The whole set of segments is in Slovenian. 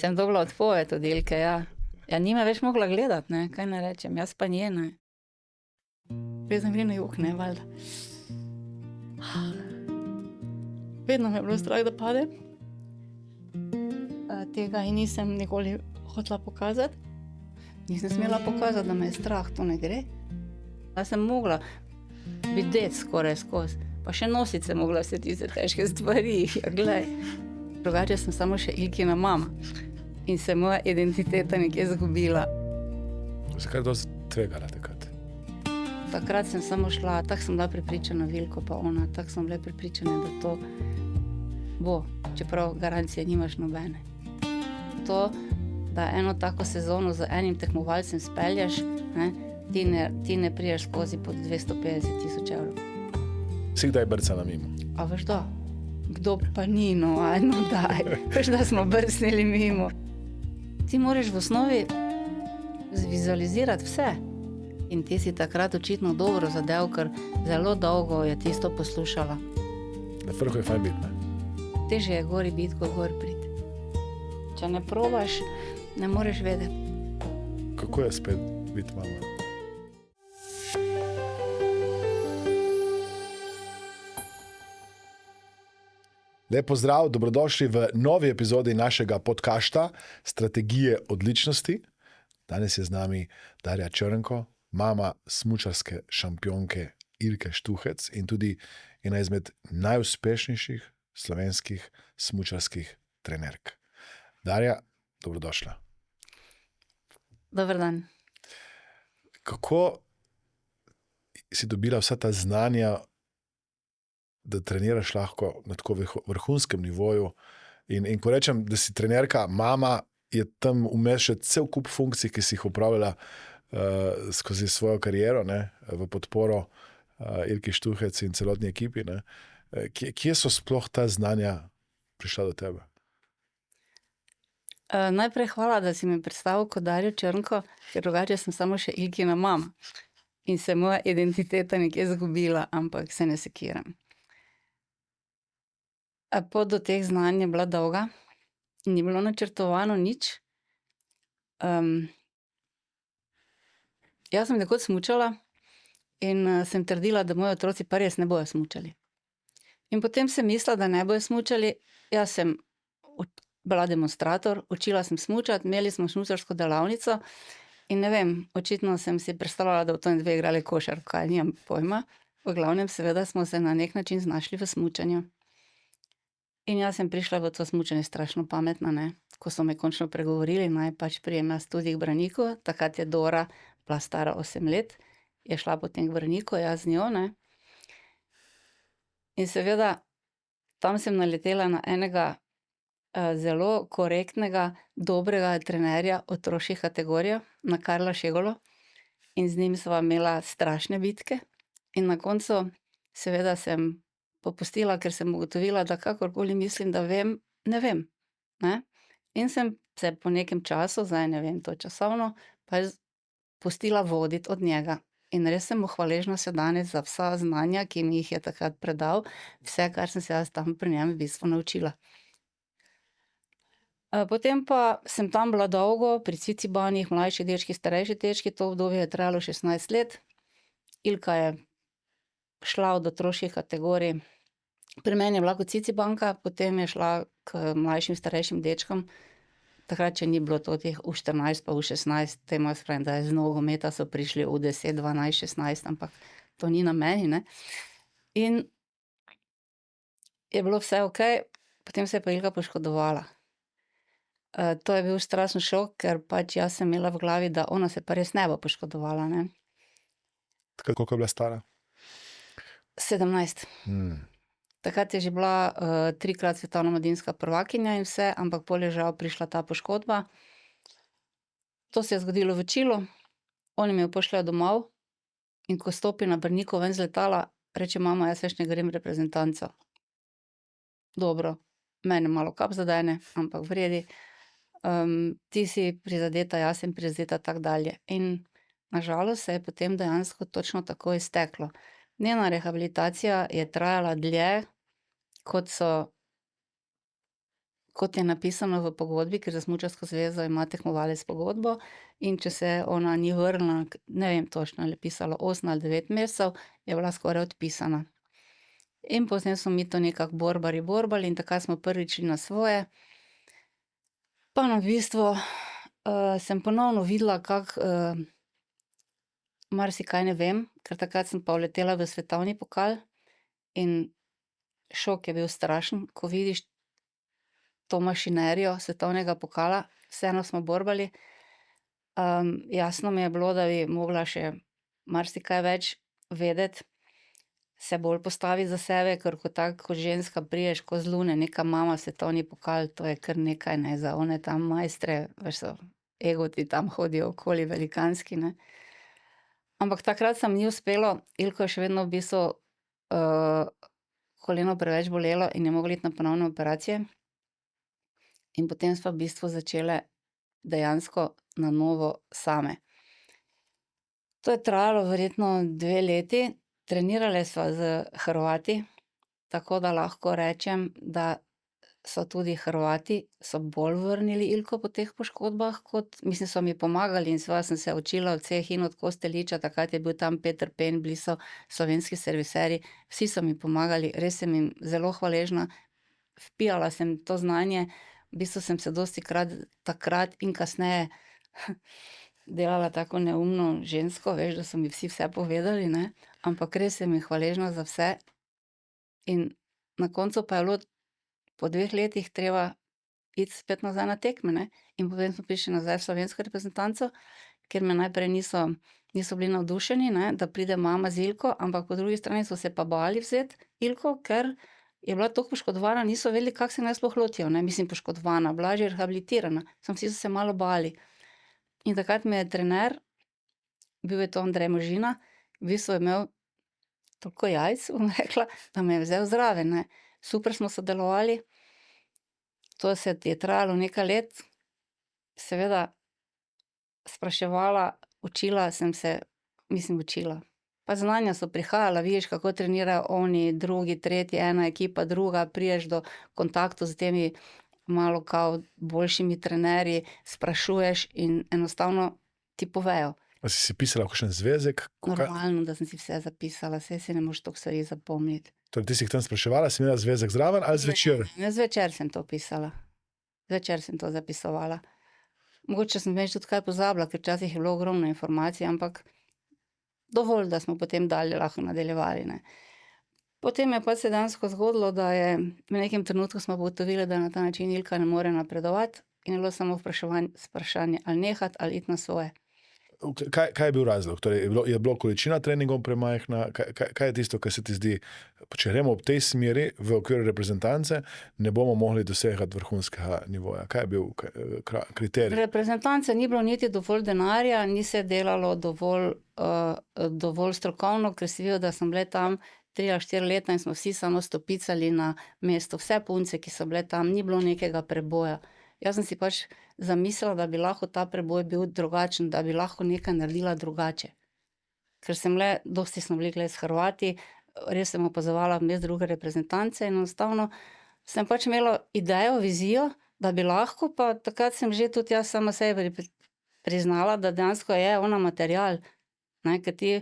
Sem dobila odpoved od Ilke, ja. Ja, ni me več mogla gledati, ne, kaj naj rečem, jaz pa nje, ne. Vedno gre na jug, ne, valjda. Vedno me je bilo strah, da padem. Tega ji nisem nikoli hotela pokazati. Nisem smela pokazati, da me je strah, to ne gre. Jaz sem mogla bdeti skoraj skozi, pa še nositi sem mogla vse tiste težke stvari, ja, glej. Drugače sem samo še Ilkina mama in se moja identiteta nekje izgubila. Zakaj dosti tvegala takrat? Takrat sem samo šla, tako sem bila prepričana, Vilko pa ona, tako sem bila prepričana, da to bo, čeprav garancije nimaš nobene. To, da eno tako sezono z enim tekmovalcem spelješ, ne, ti ne priješ skozi pod 250 000 evrov. Si kdaj brcala mimo? A veš da, kdo pa ni, no, ajno daj, veš da smo brcnili mimo. Ti moraš v osnovi zvizualizirati vse. In ti si takrat očitno dobro zadev, ker zelo dolgo je tisto poslušala. Na vrhu je fajn biti, ne? Težje je gori biti, kot gor priti. Če ne probaš, ne moreš vedeti. Kako je spet biti mama? Lep pozdrav, dobrodošli v novi epizodi našega podcasta Strategije odličnosti. Danes je z nami Darja Črnko, mama smučarske šampionke Ilke Štuhec in tudi ena izmed najuspešnejših slovenskih smučarskih trenerk. Darja, dobrodošla. Dober dan. Kako si dobila vsa ta znanja, da treniraš lahko na tako vrhunskem nivoju? In ko rečem, da si trenerka, mama, je tam vmes še cel kup funkcij, ki si jih opravila skozi svojo kariero, ne, v podporo Ilki Štuhec in celotni ekipi. Ne. Kje so sploh ta znanja prišla do tebe? Najprej hvala, da si me predstavil kot Darjo Črnko, ker drugače sem samo še Ilkina mama. In se moja identiteta nekje izgubila, ampak se ne sekiram. Pot do teh znanj je bila dolga, ni bilo načrtovano nič. Jaz sem nekoč smučala in sem trdila, da moji otroci pa res ne bojo smučali. In potem sem mislila, da ne bojo smučali. Jaz sem bila demonstrator, učila sem smučati, imeli smo smučarsko delavnico in ne vem, očitno sem si predstavljala, da v to dve igrali košarko, kaj nimam pojma. V glavnem seveda smo se na nek način znašli v smučanju. In jaz sem prišla v to smučanje strašno pametna, ne. Ko so me končno pregovorili, naj pač prijem jaz tudi k Braniku, takrat je Dora bila stara 8 let, je šla potem k Braniku, jaz z njo, ne. In seveda, tam sem naletela na enega zelo korektnega, dobrega trenerja otroških kategorij, na Karla Šegolo, in z njim sva imela strašne bitke. In na koncu seveda sem popustila, ker sem ugotovila, da kakorkoli mislim, da vem, ne vem, ne. In sem se po nekem času, zdaj ne vem to časovno, pač pustila voditi od njega. In res sem mu hvaležna še danes za vsa znanja, ki mi jih je takrat predal, vse, kar sem se jaz tam pri njem v bistvu naučila. Potem pa sem tam bila dolgo, pri cicibanih, mlajši dečki, starejši dečki, to obdobje je trajalo 16 let. Ilka je šla od otroških kategorij. Pri meni je bila kot cicibanka, potem je šla k mlajšim, starejšim dečkom. Takrat, če ni bilo to teh U14 pa U16, te imajo spravim, da je z nogometa so prišli U10, 12, 16, ampak to ni na meni, ne. In je bilo vse okej, potem se je pa Ilka poškodovala. To je bil strašen šok, ker pač jaz sem imela v glavi, da ona se pa res ne bo poškodovala, ne. Takrat, koliko je bila stara? 17. Takrat je že bila 3-krat svetovna mladinska prvakinja in vse, ampak pol je žal prišla ta poškodba. To se je zgodilo v Čilu, oni me pošljejo domov in ko stopi na Brniku ven z letala, reče: "Mama, jaz več ne grem v reprezentanco." Dobro, mene malo kap zadene, ampak v redu. Ti si prizadeta, jaz sem prizadeta, tako dalje. In na žalost se je potem dejansko točno tako izteklo. Njena rehabilitacija je trajala dlje, kot kot je napisano v pogodbi, ker za smučarsko zvezo ima tekmovalec pogodbo in če se ona ni vrnila, ne vem točno, ali je pisalo 8 ali 9 mesecev, je bila skoraj odpisana. In potem smo mi to nekako borbali in takrat smo prvič šli na svoje. Pa na bistvu sem ponovno videla, kako marsikaj ne vem, ker takrat sem pa uletela v svetovni pokal in šok je bil strašen, ko vidiš to mašinerijo svetovnega pokala, vseeno smo borbali. Jasno mi je bilo, da bi mogla še marsikaj več vedeti, se bolj postaviti za sebe, ker kot ženska prideš ko z Lune, neka mama svetovni pokal, to je kar nekaj, ne, za one tam majstre, veš, so egoti tam hodijo okoli velikanski, ne. Ampak takrat se mi ni uspelo, Ilko je še vedno v bistvu koleno preveč bolelo in je mogla iti na ponovne operacije. In potem sva v bistvu začele dejansko na novo same. To je trajalo verjetno 2 leti, trenirale sva s Hrvati, tako da lahko rečem, da so tudi Hrvati so bolj vrnili Ilko po teh poškodbah, mislim, so mi pomagali in seveda sem se učila od vseh in od Kostelića, takrat je bil tam Peter Pen, bili so slovenski serviserji, vsi so mi pomagali, res sem jim zelo hvaležna, vpijala sem to znanje, v bistvu sem se dostikrat takrat in kasneje delala tako neumno žensko, veš, da so mi vsi vse povedali, ne, ampak res sem jim hvaležna za vse. In na koncu pa je bilo po 2 letih treba iti spet nazaj na tekme, ne, in potem smo prišli nazaj v slovensko reprezentanco, kjer me najprej niso bili navdušeni, ne, da pride mama z Ilko, ampak po drugi strani so se pa bali vzeti Ilko, ker je bila toliko poškodovana, niso vedeli, kako se naj sploh lotijo, ne, mislim poškodovana, bila že rehabilitirana, samo vsi so se malo bali. In takrat mi je trener, bil je to Andrej Možina, v bistvu je imel toliko jajc, bom rekla, da me je vzel zraven, ne. Super smo sodelovali, to se je trajalo nekaj let, seveda spraševala, učila sem se, učila. Pa znanja so prihajala, vidiš, kako trenirajo oni, drugi, tretji, ena ekipa, druga, prideš do kontaktov s temi malo kao boljšimi trenerji, sprašuješ in enostavno ti povejo. A si pisala kakšen zvezek? Normalno, da sem si vse zapisala, saj si ne moreš toliko stvari zapomniti. Torej ti si jih tam spraševala, si imela zvezek zraven ali zvečer? Ne, zvečer sem to pisala. Zvečer sem to zapisovala. Mogoče sem več tudi kaj pozabila, ker včasih je bilo ogromno informacij, ampak dovolj, da smo potem dalje lahko nadaljevali, ne. Potem je pa se dejansko zgodilo, da je v nekem trenutku smo ugotovili, da na ta način Ilka ne more napredovati in je bilo samo vprašanje, ali nehati ali iti na svoje. Kaj je bil razlog? Torej, je bilo količina treningov premajhna? Kaj je tisto, kar se ti zdi, če gremo v tej smeri v okviru reprezentance, ne bomo mogli dosegati vrhunskega nivoja? Kaj je bil kriterij? Reprezentance ni bilo niti dovolj denarja, ni se delalo dovolj strokovno, ker si videl, da sem bile tam 3 ali 4 leta in smo vsi samo stopicali na mesto. Vse punce, ki so bile tam, ni bilo nekega preboja. Jaz sem si pač zamislila, da bi lahko ta preboj bil drugačen, da bi lahko nekaj naredila drugače. Ker dosti smo bili s Hrvati, res sem opazovala vmes druge reprezentance in enostavno sem pač imela idejo, vizijo, da bi lahko, pa takrat sem že tudi jaz sama sebi priznala, da dejansko je ona material, ne, ker ti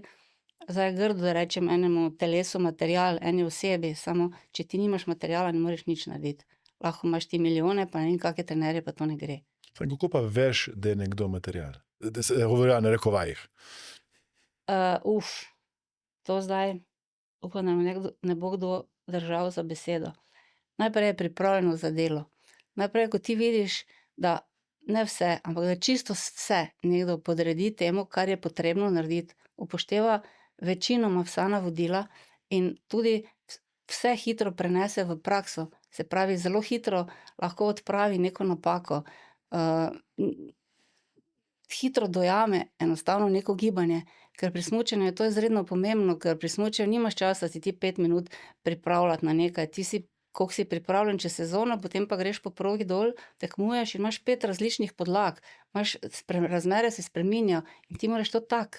zdaj grdo, da rečem enemu telesu material, eni osebi, samo če ti nimaš materiala, ne moreš nič narediti. Lahko imaš ti milijone, pa ne vem, kakšne trenerje, pa to ne gre. Kako pa veš, da je nekdo material? Da se govorijo na rekovajih. To zdaj, upam, da me ne bo kdo držal za besedo. Najprej je pripravljenost za delo. Najprej, ko ti vidiš, da ne vse, ampak da čisto vse nekdo podredi temu, kar je potrebno narediti, upošteva večinoma vsa navodila in tudi vse hitro prenese v prakso. Se pravi, zelo hitro lahko odpravi neko napako. Hitro dojame enostavno neko gibanje, ker pri smučanju je to izredno pomembno, ker pri smučanju nimaš časa si ti 5 minut pripravljati na nekaj. Ti si, koliko si pripravljen čez sezono, potem pa greš po progi dol, tekmuješ in imaš 5 različnih podlag. Razmere se spreminjajo in ti moraš to tako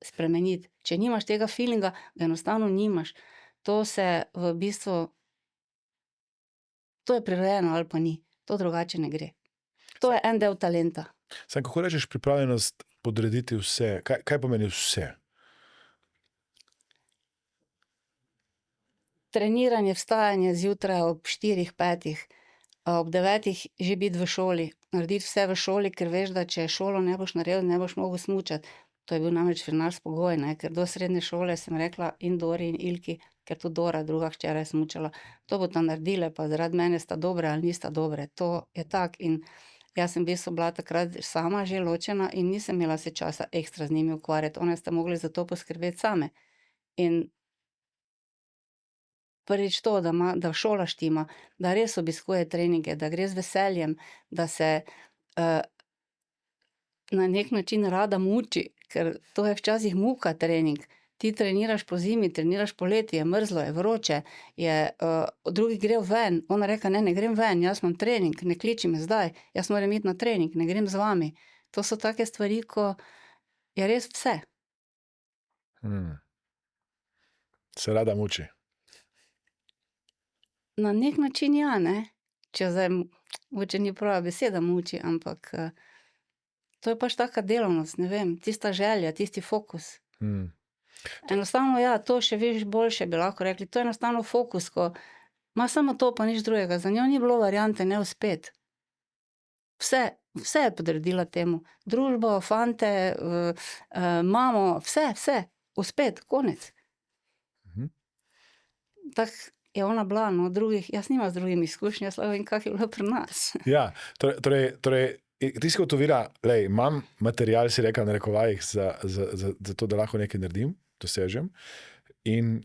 spremeniti. Če nimaš tega feelinga, ga enostavno nimaš. To se v bistvu, to je prirojeno ali pa ni. To drugače ne gre. To je en del talenta. Sam, kako rečeš pripravljenost podrediti vse? Kaj pomeni vse? Treniranje, vstajanje zjutraj ob 4-5, ob 9 že biti v šoli, narediti vse v šoli, ker veš, da če šolo ne boš naredil, ne boš mogel smučati. To je bil namreč pri nas pogoj, ne? Ker do srednje šole sem rekla in Dori in Ilki, ker tudi Dora, druga hčera, je smučala, to bosta naredile, pa zaradi mene sta dobre ali nista dobre. To je tako in jaz sem v bistvu bila takrat sama že ločena in nisem imela se časa ekstra z njimi ukvarjati. One sta mogli za to poskrbeti same. In prvič to, da šola štima, da res obiskuje treninge, da gre z veseljem, da se na nek način rada muči, ker to je včasih muka trening. Ti treniraš pozimi, treniraš poleti, je mrzlo, je vroče, drugi grejo ven, ona reka, ne grem ven, jaz imam trening, ne kliči me zdaj, jaz moram iti na trening, ne grem z vami. To so take stvari, ko je res vse. Se rada muči. Na nek način ja, ne. Če zdaj, mogoče ni prava beseda muči, ampak to je pač taka delavnost, ne vem, tista želja, tisti fokus. Enostavno ja, to še veš boljše bi lahko rekli, to je enostavno fokus, ko ima samo to pa nič drugega, za njo ni bilo variante ne uspeti. Vse je podredila temu, družbo, fante, mamo, vse, uspeti, konec. Tako je ona bila, no, jaz nimam z drugimi izkušnji, jaz lahko vem, kak je bilo pri nas. Ja, torej ti si gotovila, imam material, si rekla, na narekovajih za to, da lahko nekaj naredim, dosežem. In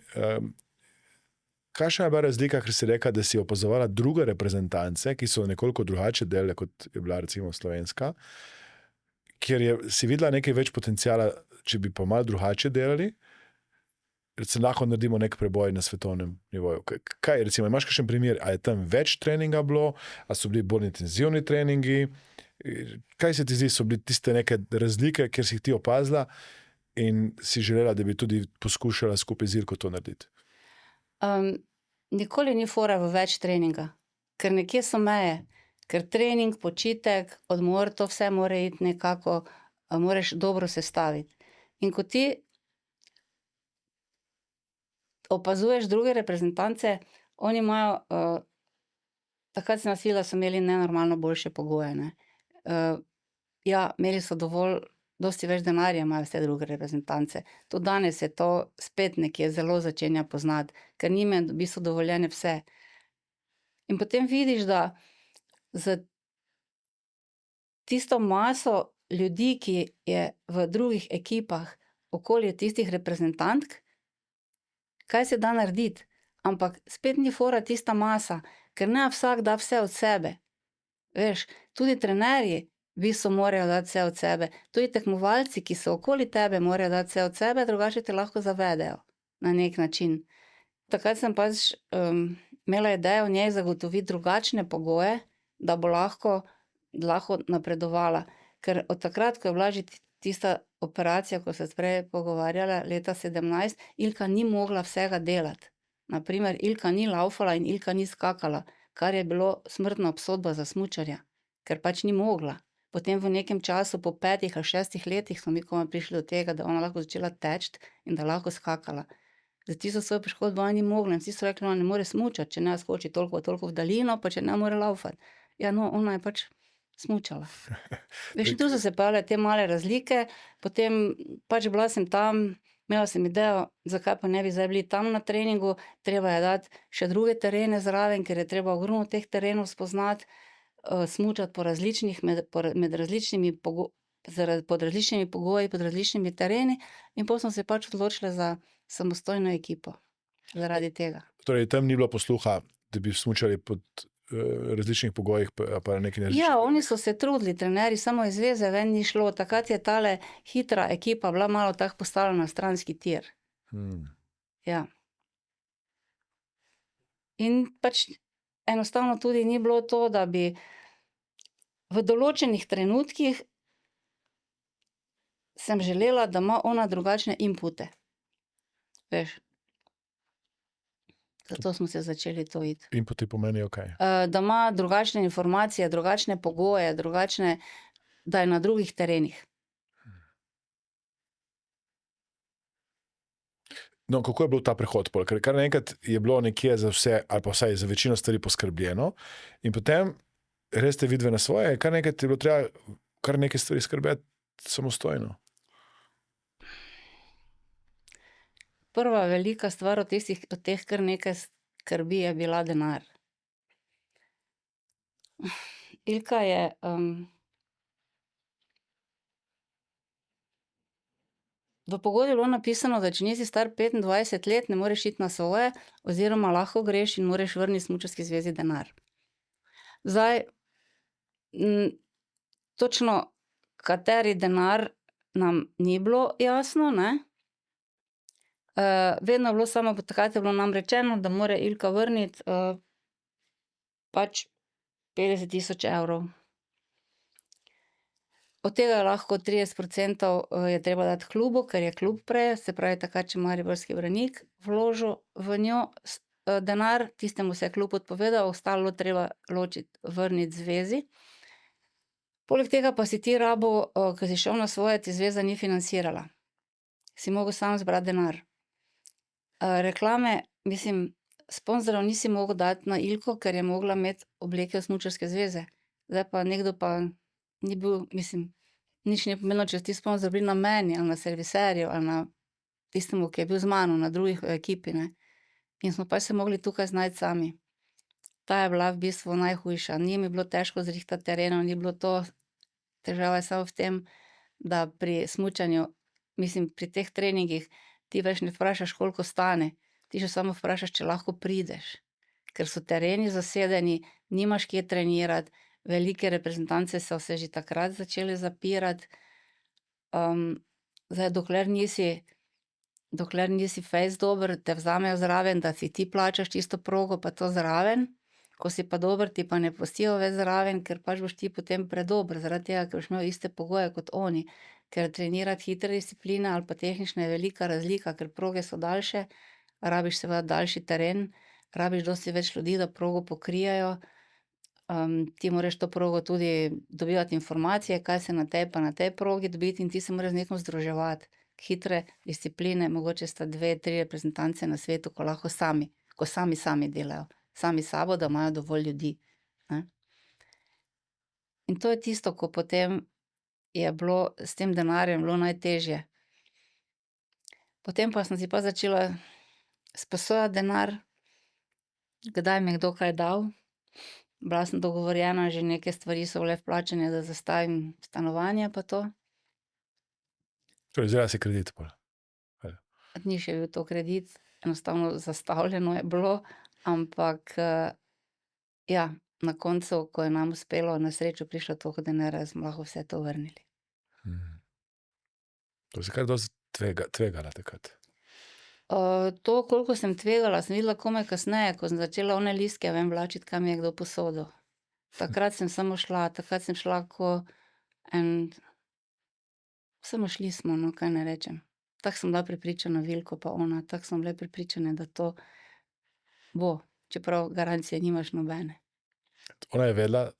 kakšna je bila razlika, ker si rekla, da si opazovala druge reprezentance, ki so nekoliko drugače delale, kot je bila recimo slovenska, kjer si videla nekaj več potenciala, če bi pa malo drugače delali, recimo lahko naredimo nek preboj na svetovnem nivoju. Kaj, recimo, imaš kakšen primer, a je tam več treninga bilo, a so bili bolj intenzivni treningi, kaj se ti zdi, so bili tiste neke razlike, kjer si jih ti opazila in si želela, da bi tudi poskušala skupaj z Ilko to narediti? Nikoli ni fora v več treninga, ker nekje so meje, ker trening, počitek, odmor, to vse mora iti nekako, moraš dobro sestaviti. In ko ti opazuješ druge reprezentance, oni imajo, takrat sem jaz videla, so imeli nenormalno boljše pogoje, ne. Ja, imeli so dosti več denarja, imajo vse druge reprezentance. Tudi danes se to spet nekje zelo začenja poznati, ker njim je v bistvu dovoljene vse. In potem vidiš, da s tisto maso ljudi, ki je v drugih ekipah okoli tistih reprezentantk, kaj se da narediti, ampak spet ni fora tista masa, ker ne vsak da vse od sebe. Veš, tudi trenerji v bistvu morajo dati vse od sebe, tudi tekmovalci, ki so okoli tebe, morajo dati vse od sebe, drugače te lahko zavedejo na nek način. Takrat sem pač imela idejo v njej zagotoviti drugačne pogoje, da bo lahko napredovala. Ker od takrat, ko je bila že tista operacija, ko se prej pogovarjala, leta 17, Ilka ni mogla vsega delati. Na primer, Ilka ni lavfala in Ilka ni skakala, kar je bilo smrtna obsodba za smučarja, ker pač ni mogla. Potem v nekem času, po 5 ali 6 letih, smo mi komaj prišli do tega, da ona lahko začela teči in da lahko skakala. Za tisto svojo poškodbo ona ni mogla in vsi so rekli, ona ne more smučati, če ne skoči toliko v daljino, pa če ne more lavfati. Ja, no, ona je pač smučala. Veš, tu so se pojavile te male razlike, potem pač bila sem tam, imela sem idejo, zakaj pa ne bi zdaj bili tam na treningu, treba je dati še druge terene zraven, ker je treba ogromno teh terenov spoznati, smučati po različnih, med različnimi pod različnimi pogoji, pod različnimi tereni in pol smo se pač odločile za samostojno ekipo zaradi tega. Torej, tam ni bilo posluha, da bi smučali pod različnih pogojih, pa nekaj različnih. Ja, oni so se trudili, trenerji, samo iz zveze ven ni šlo, takrat je tale hitra ekipa bila malo tako postavljena na stranski tir. Ja. In pač enostavno tudi ni bilo to, da bi v določenih trenutkih sem želela, da ima ona drugačne inpute. Veš. Zato smo se začeli to iti. In potem pomeni, ok. Da ima drugačne informacije, drugačne pogoje, drugačne, da je na drugih terenih. No, kako je bil ta prehod? Ker kar naenkrat je bilo nekje za vse, ali pa vsaj za večino stvari poskrbljeno, in potem res ste vidve na svoje, kar naenkrat je bilo treba kar nekaj stvari skrbeti samostojno. Prva velika stvar od teh kar nekaj skrbi je bila denar. Ilka je v pogodbi je bilo napisano, da če nisi star 25 let, ne moreš iti na svoje, oziroma lahko greš in moraš vrniti smučarski zvezi denar. Zdaj, točno kateri denar nam ni bilo jasno, ne. Vedno je bilo samo, takrat je bilo nam rečeno, da mora Ilka vrniti pač 50 000 evrov. Od tega je lahko 30% je treba dati klubu, ker je klub prej, se pravi takrat, če Mariborski Branik vložil v njo denar, tistemu se je klub odpovedal, ostalo treba vrniti zvezi. Poleg tega pa si ti rabil, ko si šel na svoje, ti zveza ni financirala. Si mogel sam zbrati denar. Reklame, mislim, sponzorjev nisi mogel dati na Ilko, ker je mogla imeti obleke od smučarske zveze. Zdaj pa nekdo pa ni bil, mislim, nič ni pomenilo, če ti sponzor bil na meni, ali na serviserju, ali na tistemu, ki je bil z mano, na drugih v ekipi, ne. In smo pač se mogli tukaj znajti sami. Ta je bila v bistvu najhujša. Ni mi bilo težko zrihtati terenov, ni bilo to. Težava je samo v tem, da pri smučanju, mislim, pri teh treningih, ti več ne vprašaš, koliko stane. Ti še samo vprašaš, če lahko prideš. Ker so tereni zasedeni, nimaš kje trenirati, velike reprezentance so se že takrat začele zapirati. Zdaj, dokler nisi fejst dober, te vzamejo zraven, da si ti plačaš tisto progo pa to zraven. Ko si pa dober, ti pa ne pustijo več zraven, ker pač boš ti potem predober, zaradi tega, ker boš imel iste pogoje kot oni. Ker trenirati hitre discipline ali pa tehnične je velika razlika, ker proge so daljše, rabiš seveda daljši teren, rabiš dosti več ljudi, da progo pokrijejo. Ti moraš to progo tudi dobivati informacije, kaj se na tej pa na tej progi dobiti, in ti se moraš z nekom združevati. Hitre discipline, mogoče sta 2-3 reprezentance na svetu, ko lahko sami delajo. Sami sabo, da imajo dovolj ljudi, ne. In to je tisto, ko potem je bilo s tem denarjem bilo najtežje. Potem pa sem si pa začela sposojati denar, kdaj mi je kdo kaj dal. Bila sem dogovorjena, že neke stvari so bile vplačane, da zastavim stanovanje pa to. Torej, vzela si kredit pol. Ni še bil to kredit, enostavno zastavljeno je bilo, ampak ja, na koncu, ko je nam uspelo, na srečo prišlo toliko denarja, smo lahko vse to vrnili. To si kar dosti tvegala takrat. To, koliko sem tvegala, sem videla komaj kasneje, ko sem začela one listke ven vlačiti, kaj mi je kdo posodil. Takrat sem samo šla, samo šli smo, no, kaj ne rečem. Tako sem bila prepričana, Vilko pa ona, tako smo bile prepričane, da to bo, čeprav garancije nimaš nobene. Ona je vedela,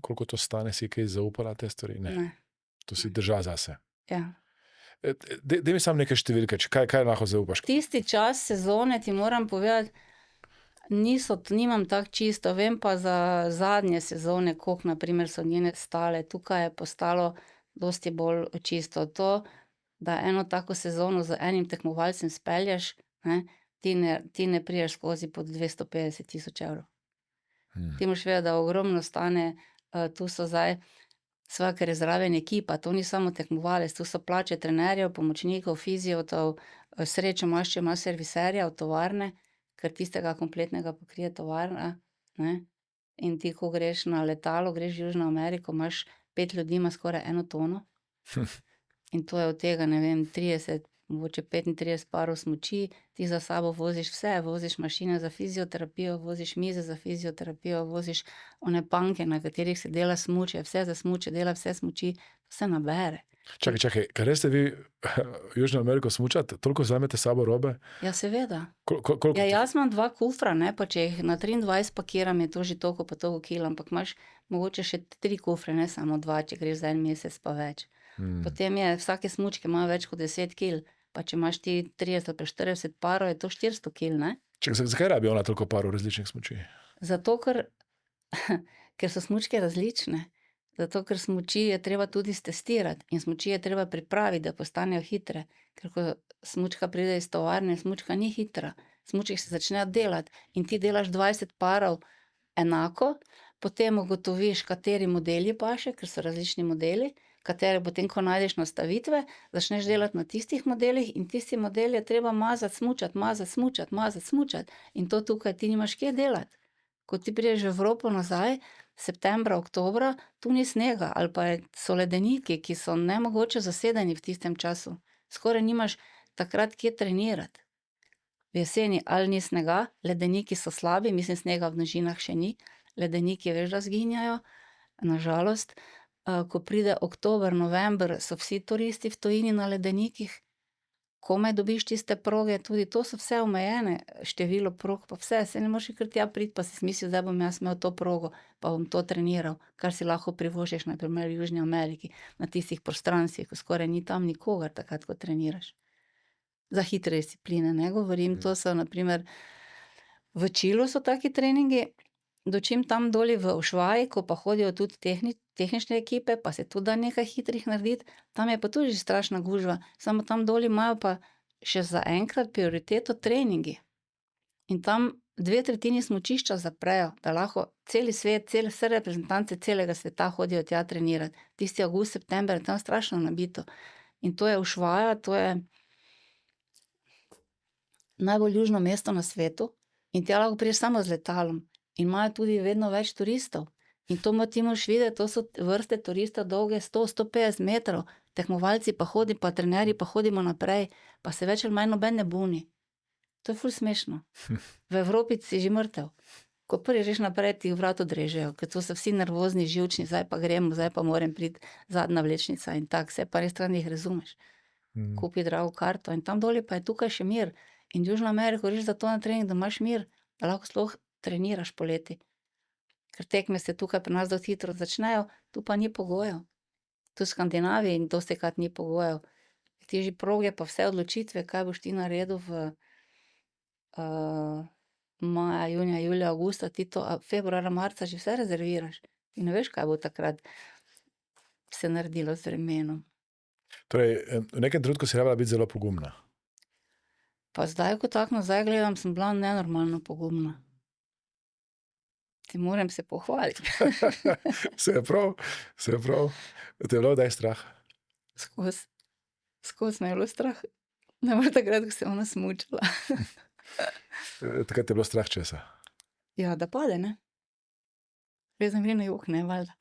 koliko to stane, si kaj zaupala te stvari? Ne. To si držala zase. Ja. Daj mi samo nekaj številke, kaj lahko zaupaš? Tisti čas sezone, ti moram povedati, nimam tako čisto, vem pa za zadnje sezone, koliko na primer so njene stale, tukaj je postalo dosti bolj čisto. To, da eno tako sezono z enim tekmovalcem spelješ, ne, ti ne prideš skozi pod 250 000 evrov. Ti moraš vedeti, da ogromno stane, tu so zdaj, ker je zraven ekipa, to ni samo tekmovalec, tu so plače trenerjev, pomočnikov, fiziotov, srečo imaš, če imaš serviserja od tovarne, ker tistega kompletnega pokrije tovarna, ne. In ti, ko greš na letalo, greš v Južno Ameriko, imaš 5 ljudi, ima skoraj 1 tono. In to je od tega, ne vem, 30, mogoče 35 parov smuči, ti za sabo voziš vse, voziš mašine za fizioterapijo, voziš mize za fizioterapijo, voziš one panke, na katerih se dela smuče, vse za smuče, dela vse smuči, se nabere. Čakaj, kaj res ste vi v Južno Ameriko smučati? Toliko vzamete s sabo robe? Ja, seveda. Koliko Ja, jaz imam 2 kufra, ne, pa če jih na 23 pakiram, je to že toliko pa toliko kil, ampak imaš mogoče še 3 kufre, ne samo 2, če greš za en mesec pa več. Potem je, vsake smučke imajo več kot 10 kil, pa če imaš ti 30 pa 40 parov, je to 400 kil, ne. Čakaj, zakaj rabi ona toliko parov različnih smuči? Zato, ker so smučke različne. Zato, ker smuči je treba tudi stestirati in smuči je treba pripraviti, da postanejo hitre. Ker ko smučka pride iz tovarne, smučka ni hitra. Smuček se začne delati in ti delaš 20 parov enako, potem ugotoviš, kateri modeli paše, ker so različni modeli, katere potem, ko najdeš nastavitve, začneš delati na tistih modelih in tisti model je treba mazati, smučati. In to tukaj ti nimaš kje delati. Ko ti prideš v Evropo nazaj, septembra, oktobra, tu ni snega ali pa so ledeniki, ki so nemogoče zasedeni v tistem času. Skoraj nimaš takrat kje trenirati. V jeseni ali ni snega, ledeniki so slabi, mislim, snega v nižinah še ni, ledeniki veš, da zginjajo, na žalost. Ko pride oktober, november, so vsi turisti v tujini na ledenikih, komaj dobiš tiste proge, tudi to so vse omejene, število prog pa vse, saj ne moreš kar tja priti, pa si mislil, zdaj bom jaz imel to progo, pa bom to treniral, kar si lahko privoščiš na primer v Južni Ameriki, na tistih prostranstvih, ko skoraj ni tam nikogar takrat, ko treniraš. Za hitre discipline, ne govorim, to so na primer, v Čilu so taki treningi, dočim tam doli v Ushuaii, ko pa hodijo tudi tehnične ekipe, pa se tudi da nekaj hitrih narediti, tam je pa tudi že strašna gužva, samo tam doli imajo pa še zaenkrat prioriteto treningi. In tam 2/3 smučišča zaprejo, da lahko celi svet, vse reprezentance celega sveta hodijo tja trenirat. Tisti avgust, september je tam strašno nabito. In to je Ushuaia, to je najbolj južno mesto na svetu in tja lahko prideš samo z letalom. In imajo tudi vedno več turistov. In to ti moraš videti, to so vrste turistov dolge 100-150 metrov, tekmovalci pa pa trenerji pa hodimo naprej, pa se več ali manj noben ne buni. To je ful smešno. V Evropi si že mrtev. Ko prvi greš naprej, ti vrat odrežejo, ker to so vsi nervozni, živčni, zdaj pa gremo, zdaj pa moram priti zadnja vlečnica in tako, vse pa res stran jih razumeš. Kupi drago karto in tam doli pa je tukaj še mir. In v Južno Ameriko greš zato na trening, da imaš mir, da lahko sploh treniraš poleti. Ker tekme se tukaj pri nas dosti hitro začnejo, tu pa ni pogojev. Tu v Skandinaviji dostikrat ni pogojev. Ti že proge pa vse odločitve, kaj boš ti naredil v maja, junija, julija, avgusta, ti to februarja, marca že vse rezerviraš. Ti ne veš, kaj bo takrat se naredilo z vremenom. Torej, v nekem trenutku si rabila biti zelo pogumna. Pa zdaj, ko tako nazaj gledam, sem bila nenormalno pogumna. Ti moram se pohvaliti. Se je prav. Te je bilo kdaj strah? Skozi me je bilo strah. Najbolj takrat, ko se je ona smučala. Takrat te je bilo strah česa? Ja, da pade, ne. Res gre na jok, ne, valjda.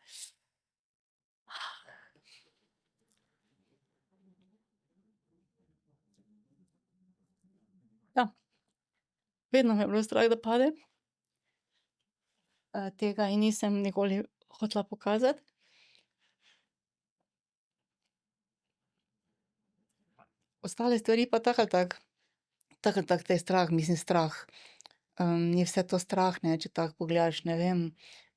Ja. Vedno me je bilo strah, da padem. Tega ji nisem nikoli hotela pokazati. Ostale stvari pa tako ali tako te je strah, mislim strah. Ni vse to strah, ne, če tako pogledaš, ne vem,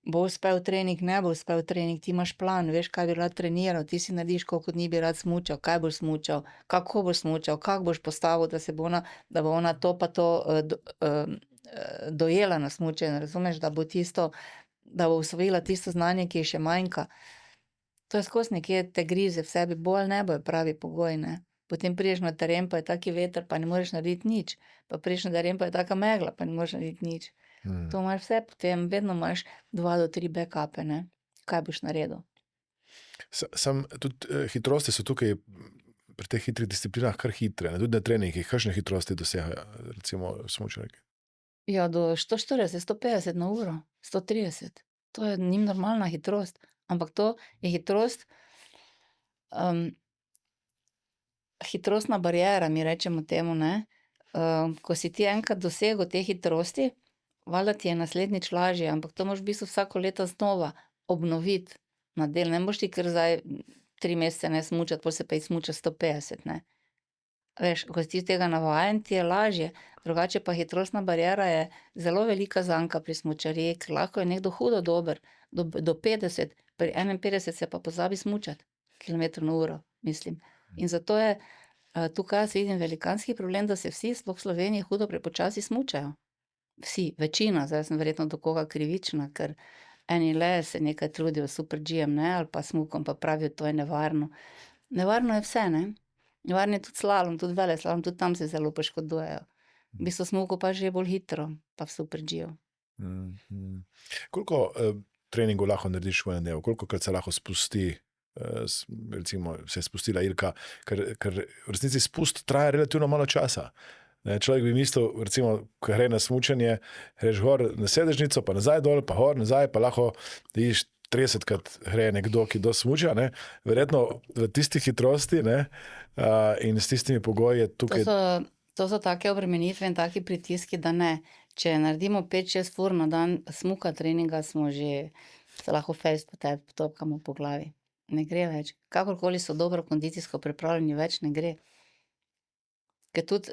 bo uspel trening, ne bo uspel trening, ti imaš plan, veš, kaj bi rad treniral, ti si narediš, koliko dni bi rad smučal, kaj boš smučal, kako boš smučal, kako boš postavil, da bo ona to pa to dojela na smučanju, razumeš, da bo usvojila tisto znanje, ki ji še manjka. To je skozi nekje te grize v sebi, bo ali ne bo, je pravi pogoj, ne. Potem prideš na teren, pa je taki veter, pa ne moreš narediti nič. Pa prideš na teren, pa je taka megla, pa ne moreš narediti nič. To imaš vse, potem vedno imaš 2 do 3 backupe, ne. Kaj boš naredil. Tudi hitrosti so tukaj pri teh hitrih disciplinah kar hitre, ne? Tudi na treningih, kakšne hitrosti dosegajo, recimo smučarki? Ja, do 140, 150 na uro, 130. To je njim normalna hitrost. Ampak to je hitrost, hitrostna bariera, mi rečemo temu, ne. Ko si ti enkrat dosegel te hitrosti, valjda ti je naslednjič lažje, ampak to moraš v bistvu vsako leto znova obnoviti na del, ne moreš ti kar zdaj 3 mesece ne smučati, pol se pa smuča 150, ne. Veš, ko si ti tega navajen, ti je lažje, drugače pa hitrostna bariera je zelo velika zanka pri smučariji, ker lahko je nekdo hudo dober, do 50, pri 51 se pa pozabi smučati, kilometrov na uro, mislim. In zato je tukaj jaz vidim velikanski problem, da se vsi, sploh v Sloveniji, hudo prepočasi smučajo. Vsi, večina, zdaj sem verjetno do koga krivična, ker eni le se nekaj trudijo s super G-jem, ne, ali pa smukom, pa pravijo, to je nevarno. Nevarno je vse, ne. Nevarno je tudi slalom, tudi veleslalom, tudi tam se zelo poškodujejo. V bistvu smuku pa že bolj hitro, pa v super G-ju. Koliko treningov lahko narediš v enem dnevu? Kolikokrat se lahko spusti, recimo se je spustila Ilka, ker v resnici spust traja relativno malo časa. Ne, človek bi mislil, recimo, ko gre na smučanje, greš gor na sedežnico, pa nazaj dol, pa gor, nazaj, pa lahko vidiš 30krat gre nekdo, ki smuča, ne. Verjetno v tisti hitrosti, ne, in s tistimi pogoji je tukaj... To so take obremenitve in taki pritiski, da ne. Če naredimo 5-6 ur na dan smuka treninga, smo že, se lahko fejst potopkamo po glavi. Ne gre več. Kakorkoli so dobro kondicijsko pripravljeni, več ne gre. Ker tudi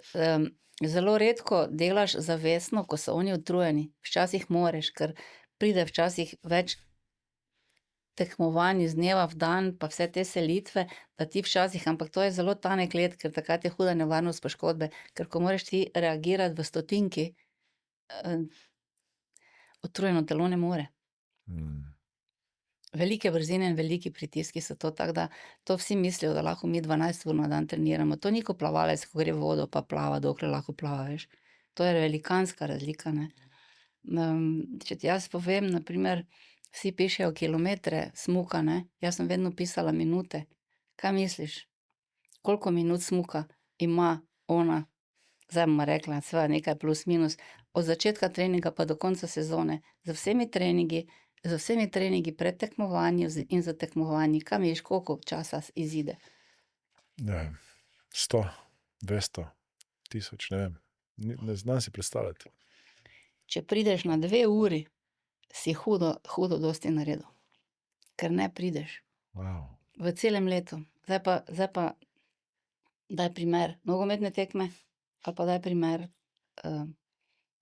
zelo redko delaš zavestno, ko so oni utrujeni. Včasih moreš, ker pride včasih več tekmovanj iz dneva v dan, pa vse te selitve, da ti včasih, ampak to je zelo tanek led, ker takrat je huda nevarnost poškodbe, ker ko moraš ti reagirati v stotinki, utrujeno telo ne more. Velike brzine in veliki pritiski so to, tako da to vsi mislijo, da lahko mi 12 ur na dan treniramo. To ni kot plavalec, ko gre v vodo pa plava, dokler lahko plava, veš. To je velikanska razlika, ne. Če ti jaz povem, na primer, vsi pišejo kilometre smuka, ne, jaz sem vedno pisala minute. Kaj misliš? Koliko minut smuka ima ona, zdaj bom rekla, seveda nekaj plus minus, od začetka treninga pa do konca sezone, z vsemi treningi pred tekmovanji in za tekmovanji, kaj misliš, koliko časa izide? Ne vem, 100, 200, 1000, ne vem. Ne znam si predstavljati. Če prideš na 2 uri, si hudo dosti naredil. Ker ne prideš. Wow. V celem letu. Zdaj pa daj primer nogometne tekme, ali pa daj primer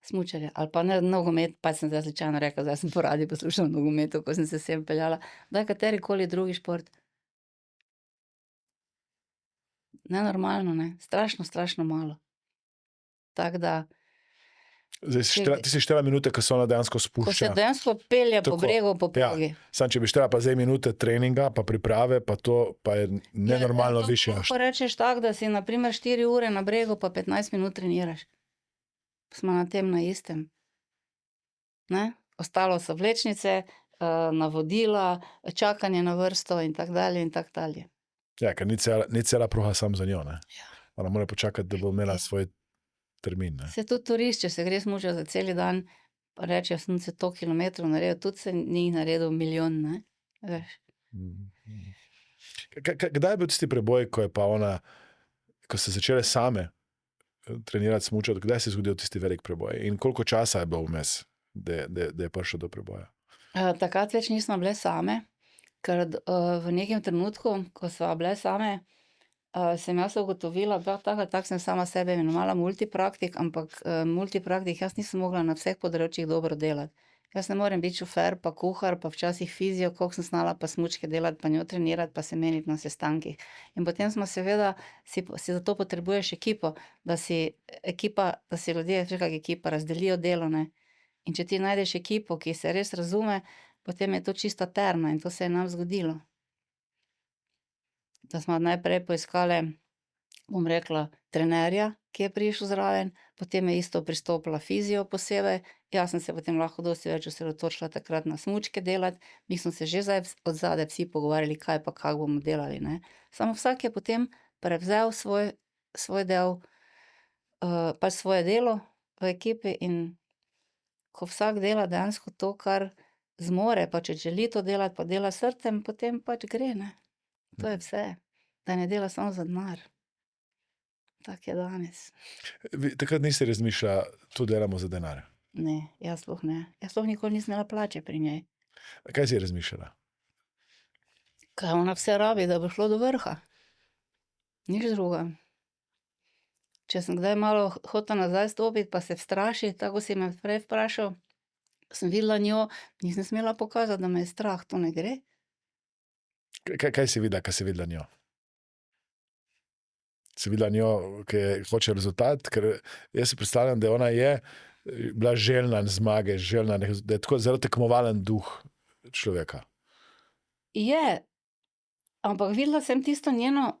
smučarja, ali pa ne nogomet, pa sem zdaj slučajno rekla, zdaj sem po radiu poslušala nogometu, ko sem se sem peljala. Daj katerikoli drugi šport. Nenormalno, ne. Strašno malo. Tako da Zdaj, ti si štela minute, ko se ona dejansko ko se spušča. dejansko pelje po Tako, bregu, po progi. Sam, če bi štela pa zdaj minute treninga, pa priprave, pa to pa je nenormalno to više. lahko rečeš tako, da si na primer 4 ure na bregu, pa 15 minut treniraš. Smo na tem na istem. Ne? Ostalo so vlečnice, navodila, čakanje na vrsto in tako dalje in tako dalje. Ja, ker ni cela proga sam za njo, ne. Ona mora počakati, da bo imela svoj termin, ne. Se tudi turist, če se gre smučat za celi dan, pa reče, sem se 100 kilometrov naredil, tudi se ni naredil milijon, ne. Veš. Kdaj je bil tisti preboj, ko je pa ona, ko ste začele same trenirati smučati, kdaj se je zgodil tisti velik preboj? In koliko časa je bilo vmes, da je prišlo do preboja? Takrat več nismo bile same, ker v nekem trenutku, ko sva bile same, sem jaz ugotovila, tako sem sama sebe imenovala multipraktik, ampak multipraktik jaz nisem mogla na vseh področjih dobro delati. Jaz ne morem biti šofer, pa kuhar, pa včasih fizio, koliko sem znala pa smučke delati, pa njo trenirati, pa se meniti na sestankih. In potem smo seveda, si za to potrebuješ ekipo, da si ljudje, veš kak ekipa, razdelijo delo, ne. In če ti najdeš ekipo, ki se res razume, potem je to čista terna in to se je nam zgodilo. Da smo najprej poiskale, bom rekla, trenerja, ki je prišel zraven, potem je isto pristopila fizio posebej, jaz sem se potem lahko dosti več osredotočila takrat na smučke delati, mi smo se že zdaj od zadaj vsi pogovarjali, kaj pa kako bomo delali, ne. Samo vsak je potem prevzel svoj del, pač svoje delo v ekipi, in ko vsak dela dejansko to, kar zmore, pa če želi to delati, pa dela s srcem, potem pač gre, ne. To je vse. Da ne dela samo za denar. Tako je danes. Takrat nisi razmišljala, to delamo za denar? Ne, jaz sploh ne. Jaz sploh nikoli nisem imela plače pri njej. Kaj si razmišljala? Kaj ona vse rabi, da bo šlo do vrha. Nič druga. Če sem kdaj malo hotela nazaj stopiti, pa se vstrašiti, tako kot si me prej vprašal, sem videla njo, nisem smela pokazati, da me je strah, to ne gre. Kaj si videla, si videla njo? Si videla njo, ki hoče rezultat? Ker jaz si predstavljam, da ona je bila željna zmage, željna, da je tako zelo tekmovalen duh človeka. Je, ampak videla sem tisto njeno,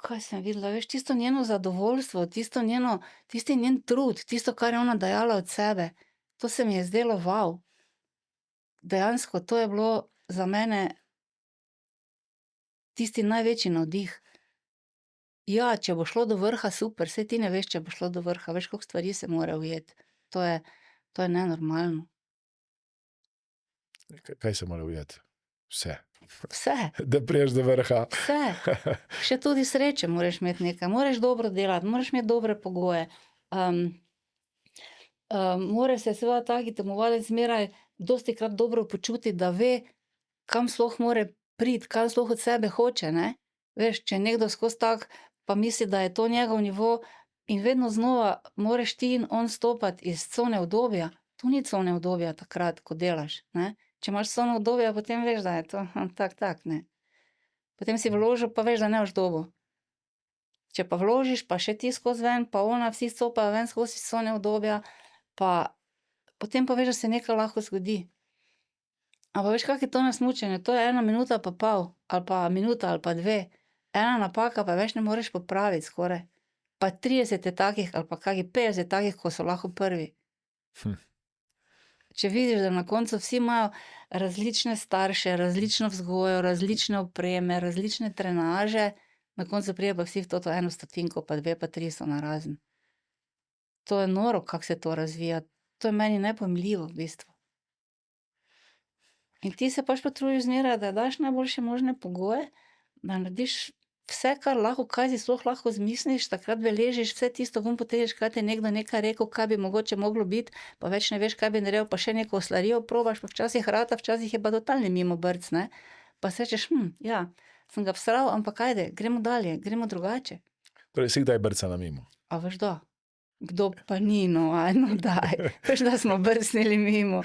kaj sem videla, veš, tisto njeno zadovoljstvo, tisti njen trud, tisto, kar je ona dajala od sebe. To se mi je zdelo wow. Dejansko to je bilo za mene tisti največji navdih. Ja, če bo šlo do vrha, super, saj ti ne veš, če bo šlo do vrha, veš, koliko stvari se mora ujeti. To je nenormalno. Kaj se mora ujeti? Vse. Vse. Da priješ do vrha. Vse. Še tudi sreče moraš imeti nekaj, moraš dobro delati, moraš imeti dobre pogoje. Mora se seveda taki tekmovalec zmeraj dostikrat dobro počutiti, da ve, kam sploh more priti, kam sploh od sebe hoče, ne. Veš, če je nekdo skozi tak, pa misli, da je to njegov nivo in vedno znova moraš ti in on stopati iz cone udobja. To ni cone udobja takrat, ko delaš, ne. Če imaš cono udobja, potem veš, da je to tak, ne. Potem si vložil, pa veš, da ne boš dobil. Če pa vložiš, pa še ti skozi ven, pa ona, vsi stopajo ven skozi iz cone udobja, pa potem pa veš, da se nekaj lahko zgodi. Ampak veš, kako je to na smučanju, to je 1 minuta pa pol, ali pa minuta ali pa 2. Ena napaka pa več ne moreš popraviti skoraj. Pa 30 je takih, ali pa kakih 50 takih, ko so lahko prvi. Če vidiš, da na koncu vsi imajo različne starše, različno vzgojo, različne opreme, različne trenaže, na koncu pride pa vsi v to 1 stotinko, pa 2 pa 3 so narazen. To je noro, kako se to razvija. To je meni nepojmljivo v bistvu. In ti se pač potrudiš zmeraj, da daš najboljše možne pogoje, da narediš vse, kar lahko, kaj si sploh lahko izmisliš, takrat beležiš vse tisto, ven potegneš, kaj ti je nekdo nekaj rekel, kaj bi mogoče moglo biti, pa več ne veš, kaj bi naredil, pa še neko oslarijo probaš, pa včasih rata, včasih je pa totalni mimobrc, ne. Pa si rečeš, ja, sem ga vsral, ampak ajde, gremo dalje, gremo drugače. Torej, si kdaj brcala mimo? A veš da? Kdo pa ni, no, ajno daj. Veš, da smo brcnili mimo.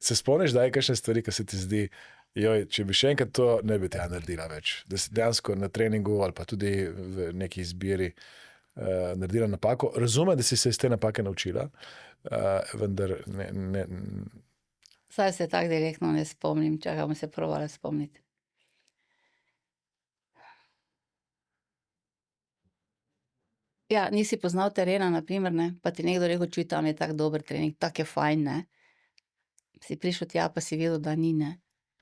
Se spomniš, da je kakšne stvari, ki se ti zdi, joj, če bi še enkrat to ne bi tega naredila več. Da si dejansko na treningu ali pa tudi v neki izbiri naredila napako. Razumem, da si se iz te napake naučila, vendar ne. Saj se tako direktno ne spomnim, čakaj, bom se probala spomniti. Ja, nisi poznal terena, na primer, ne, pa ti nekdo rekel, čuj, tam je tak dober trening, tako je fajn, ne. Si prišel tja, pa si videl, da ni, ne.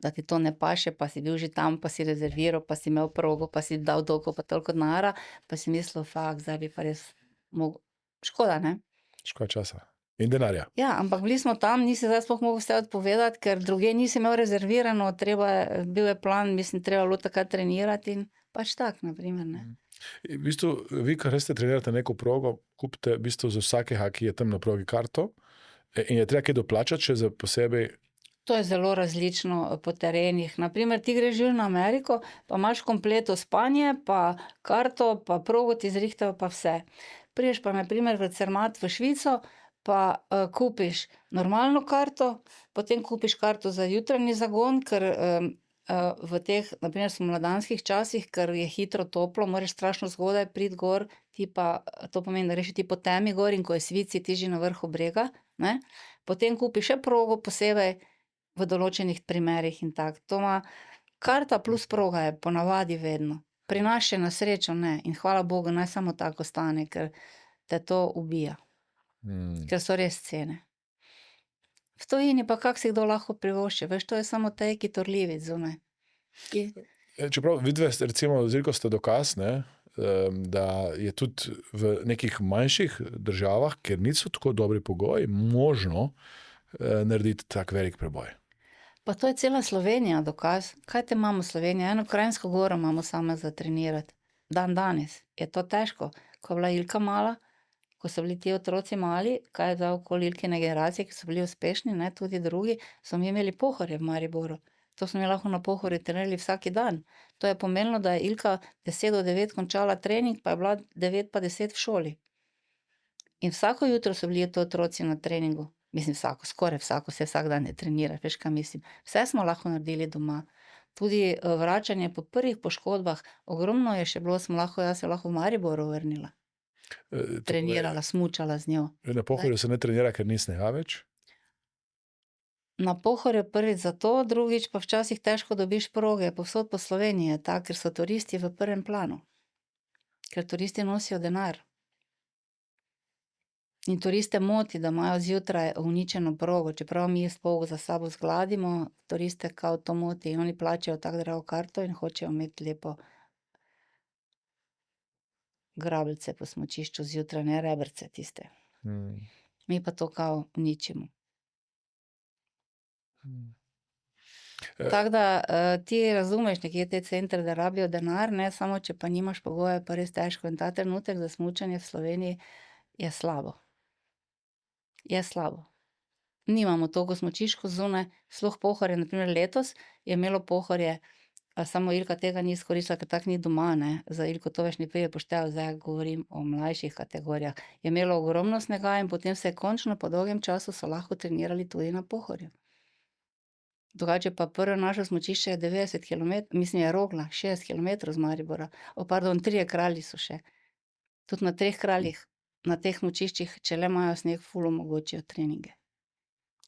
Da ti to ne paše, pa si bil že tam, pa si rezerviral, pa si imel progo, pa si dal toliko pa toliko denarja, pa si mislil, zdaj bi pa res mogel. Škoda, ne. Škoda časa. In denarja. Ja, ampak bili smo tam, nisi zdaj sploh mogel vse odpovedati, ker drugje nisi imel rezervirano, bil je plan, mislim, treba bilo takrat trenirati in pač tak, na primer, ne. V bistvu, vi, kar ste trenirate neko progo, kupite v bistvu za vsakega, ki je tam na progi karto in je treba kaj doplačati, če za posebej. To je zelo različno po terenih. Na primer, ti greš v Južno Ameriko, pa imaš kompleto spanje, pa karto, pa progo ti zrihtajo, pa vse. Prideš pa na primer v Cermat v Švico, pa kupiš normalno karto, potem kupiš karto za jutranji zagon, ker v teh, na primer spomladanskih časih, ker je hitro toplo, moraš strašno zgodaj priti gor, ti pa, to pomeni, da greš ti po temi gor in ko je svit, si ti že na vrhu brega, ne. Potem kupiš še progo posebej v določenih primerih in tako. To ima karta plus proga je ponavadi vedno. Pri nas še na srečo ne in hvala Bogu, naj samo tako ostane, ker te to ubija. Ker so res cene. V tujini pa kako si kdo lahko privošči, veš, to je samo tej, ki torljivi zunaj. Čeprav vidve, recimo, z Ilko sta dokaz, ne, da je tudi v nekih manjših državah, kjer niso tako dobri pogoji, možno narediti tak velik preboj. Pa to je cela Slovenija dokaz. Kaj te imamo Slovenija? Eno Kranjsko Goro imamo samo za trenirati. Danes je to težko. Ko je bila Ilka mala, ko so bili ti otroci mali, kaj je za okoli Ilkine generacije, ki so bili uspešni, ne, tudi drugi, so mi imeli Pohorje v Mariboru. To smo mi lahko na Pohorju trenirali vsak dan. To je pomenilo, da je Ilka 10 do 9 končala trening, pa je bila 9 pa 10 v šoli. In vsako jutro so bili to otroci na treningu. Mislim, skoraj vsako, vsak dan ne trenira, veš, kaj mislim. Vse smo lahko naredili doma. Tudi vračanje po prvih poškodbah, ogromno je še bilo, jaz se lahko v Mariboru vrnila. Trenirala, smučala z njo. Na Pohorju se ne trenira, ker ni snega več? Na Pohorju prvič zato, drugič pa včasih težko dobiš proge, povsod po Sloveniji je tako, ker so turisti v prvem planu. Ker turisti nosijo denar. In turiste moti, da imajo zjutraj uničeno progo, čeprav mi spol za sabo zgladimo, turiste kao to moti in oni plačajo tako drago karto in hočejo imeti lepo grabljice po smučišču zjutraj, ne rebrce tiste. Mi pa to kao uničimo. Tako da ti razumeš nekje te centre, da rabijo denar, ne, samo če pa nimaš pogoja, pa res težko. In ta trenutek za smučanje v Sloveniji je slabo. Je slabo. Nimamo toliko smučišč zunaj, sploh Pohorje, na primer letos je imelo Pohorje, samo Ilka tega ni izkoristila, ker tako ni doma, ne. Za Ilko to več ne pride v poštev, zdaj govorim o mlajših kategorijah. Je imelo ogromno snega in potem se je končno po dolgem času so lahko trenirali tudi na Pohorju. Drugače pa prvo naše smučišče je 90 kilometrov, mislim je Rogla, 60 kilometrov z Maribora. 3 kralji so še. Tudi na 3 kraljih, na teh smučiščih, če le imajo sneg, ful omogočijo treninge.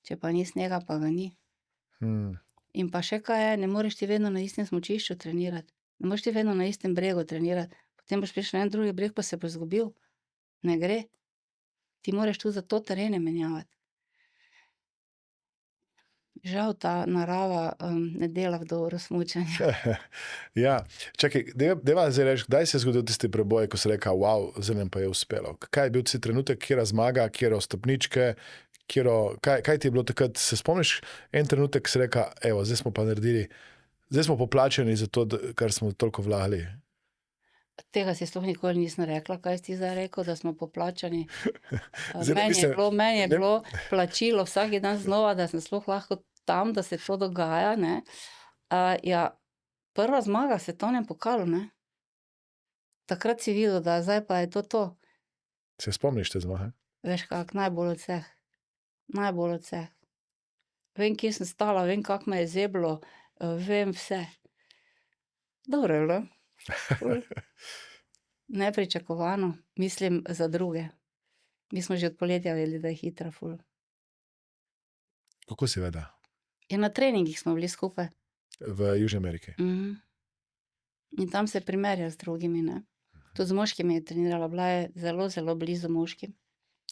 Če pa ni snega, pa ga ni. In pa še kaj je, ne moreš ti vedno na istem smučišču trenirati. Ne moreš ti vedno na istem bregu trenirati. Potem boš prišel na en drugi breg, pa se boš izgubil. Ne gre. Ti moraš tu za to terene menjavati. Žal ta narava ne dela v dobro smučanje. Ja, čakaj, deva zdaj reči, kdaj se je zgodil tisti preboj, ko si rekel, wow, zdaj nam pa je uspelo. Kaj je bil tisti trenutek, kjera zmaga, kjera stopničke, kaj ti je bilo takrat, se spomniš en trenutek, si rekel, evo, zdaj smo pa naredili, zdaj smo poplačeni za to, kar smo toliko vlagali. Tega si sploh nikoli nisem rekla, kaj si ti zdaj rekel, da smo poplačani. Zdaj, Meni je bilo plačilo vsak dan znova, da sem sploh lahko tam, da se to dogaja, ne. Ja, prva zmaga v svetovnem pokalu, ne. Takrat si videl, da zdaj pa je to. Se spomniš te zmage? Veš kak, najbolj od vseh. Najbolj od vseh. Vem, kje sem stala, vem, kako me je zeblo, vem vse. Dobro je bilo. Nepričakovano, mislim za druge. Mi smo že od poletja vedeli, da je hitra ful. Kako si vedela? Ja, na treningih smo bili skupaj. V Južni Ameriki? In tam se primerja z drugimi, ne. Tudi z moškimi je trenirala, bila je zelo, zelo blizu moškim,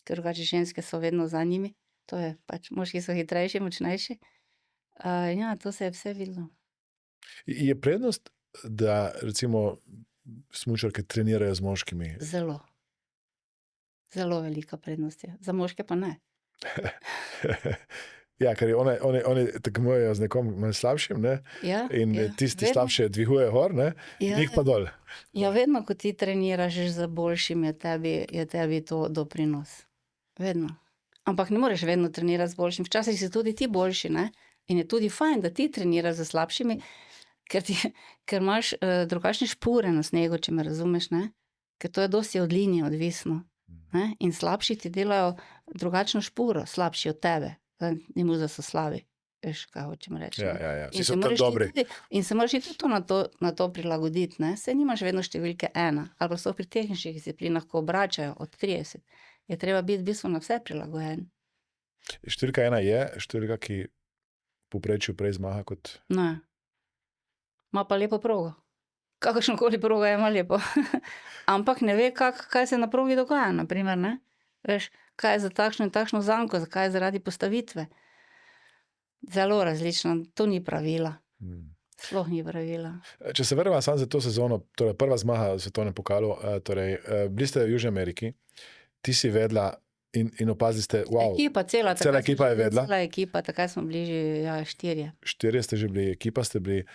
ker drugače ženske so vedno za njimi. To je pač, moški so hitrejši, močnejši. Ja, to se je vse videlo. Je prednost, da recimo smučarke trenirajo z moškimi? Zelo. Zelo velika prednost je. Za moške pa ne. Ja, ker oni tekmujejo z nekom slabšim, ne? Ja, in tisti vedno. slabše dviguje gor, ne? Ja, Njih pa dol. Ja, vedno, ko ti treniraš z boljšim, je tebi to doprinos. Vedno. Ampak ne moreš vedno trenirati z boljšim. Včasih si tudi ti boljši, ne? In je tudi fajn, da ti treniraš z slabšimi, ker imaš drugačne špure na snegu, če me razumeš, ne? Ker to je dosti od linije odvisno. Ne? In slabši ti delajo drugačno špuro, slabši od tebe. Ni mu, da so slabi. Veš, kaj hočem reči. Ja. Vsi so tam dobri. In se moraš tudi na to prilagoditi, ne? Saj nimaš vedno številke 1, ali pa so pri tehničnih disciplinah, ko obračajo od 30. Je treba biti v bistvu na vse prilagojen. Številka 1 je številka, ki povprečju prej zmaga kot... Ne. Ma pa lepo progo. Kakršnokoli proga ima lepo. Ampak ne ve, kaj se na progi dogaja, na primer, ne? Veš, kaj je za takšno in takšno zanko, zakaj je zaradi postavitve. Zelo različno, to ni pravila. Sploh ni pravila. Če se vrnemo samo za to sezono, torej prva zmaga v svetovnem pokalu, torej bili ste v Južni Ameriki, ti si vedela in opazili ste, wow. Cela ekipa je vedela. Cela ekipa, takaj smo bili že 4. 4 ste že bili, ekipa ste bili,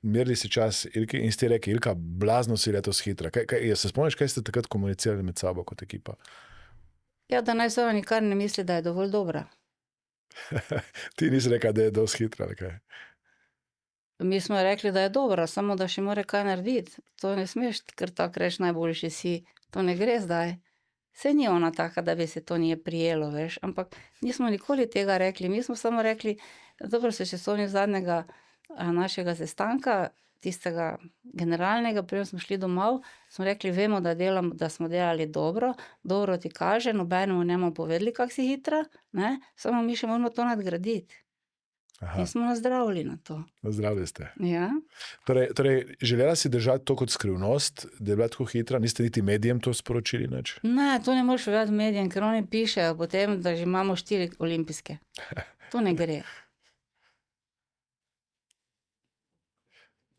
merili si čas Ilki in ste rekli, Ilka, blazno si letos hitra. Se spomniš, kaj ste takrat komunicirali med sabo kot ekipa? Ja, da naj se nikar ne misli, da je dovolj dobra. Ti nisi rekel, da je dosti hitra, ali kaj? Mi smo rekli, da je dobra, samo da še more kaj narediti. To ne smeš, ker tako reči, najboljši si. To ne gre zdaj. Saj ni ona taka, da bi se to nije prijelo, veš, ampak nismo nikoli tega rekli. Mi smo samo rekli, dobro, se še spomnim zadnjega našega sestanka, tistega generalnega, preden smo šli domov, smo rekli, vemo, da smo delali dobro, dobro ti kaže, nobenemu ne bomo povedali, kako si hitra, ne, samo mi še moramo to nadgraditi. Aha, In smo nazdravili na to. zdravili ste. Ja. Torej, želela si držati to kot skrivnost, da je bila tako hitra, niste niti medijem to sporočili nič? Ne, to ne moreš povedati medijem, ker oni pišejo potem, da že imamo 4 olimpijske. To ne gre.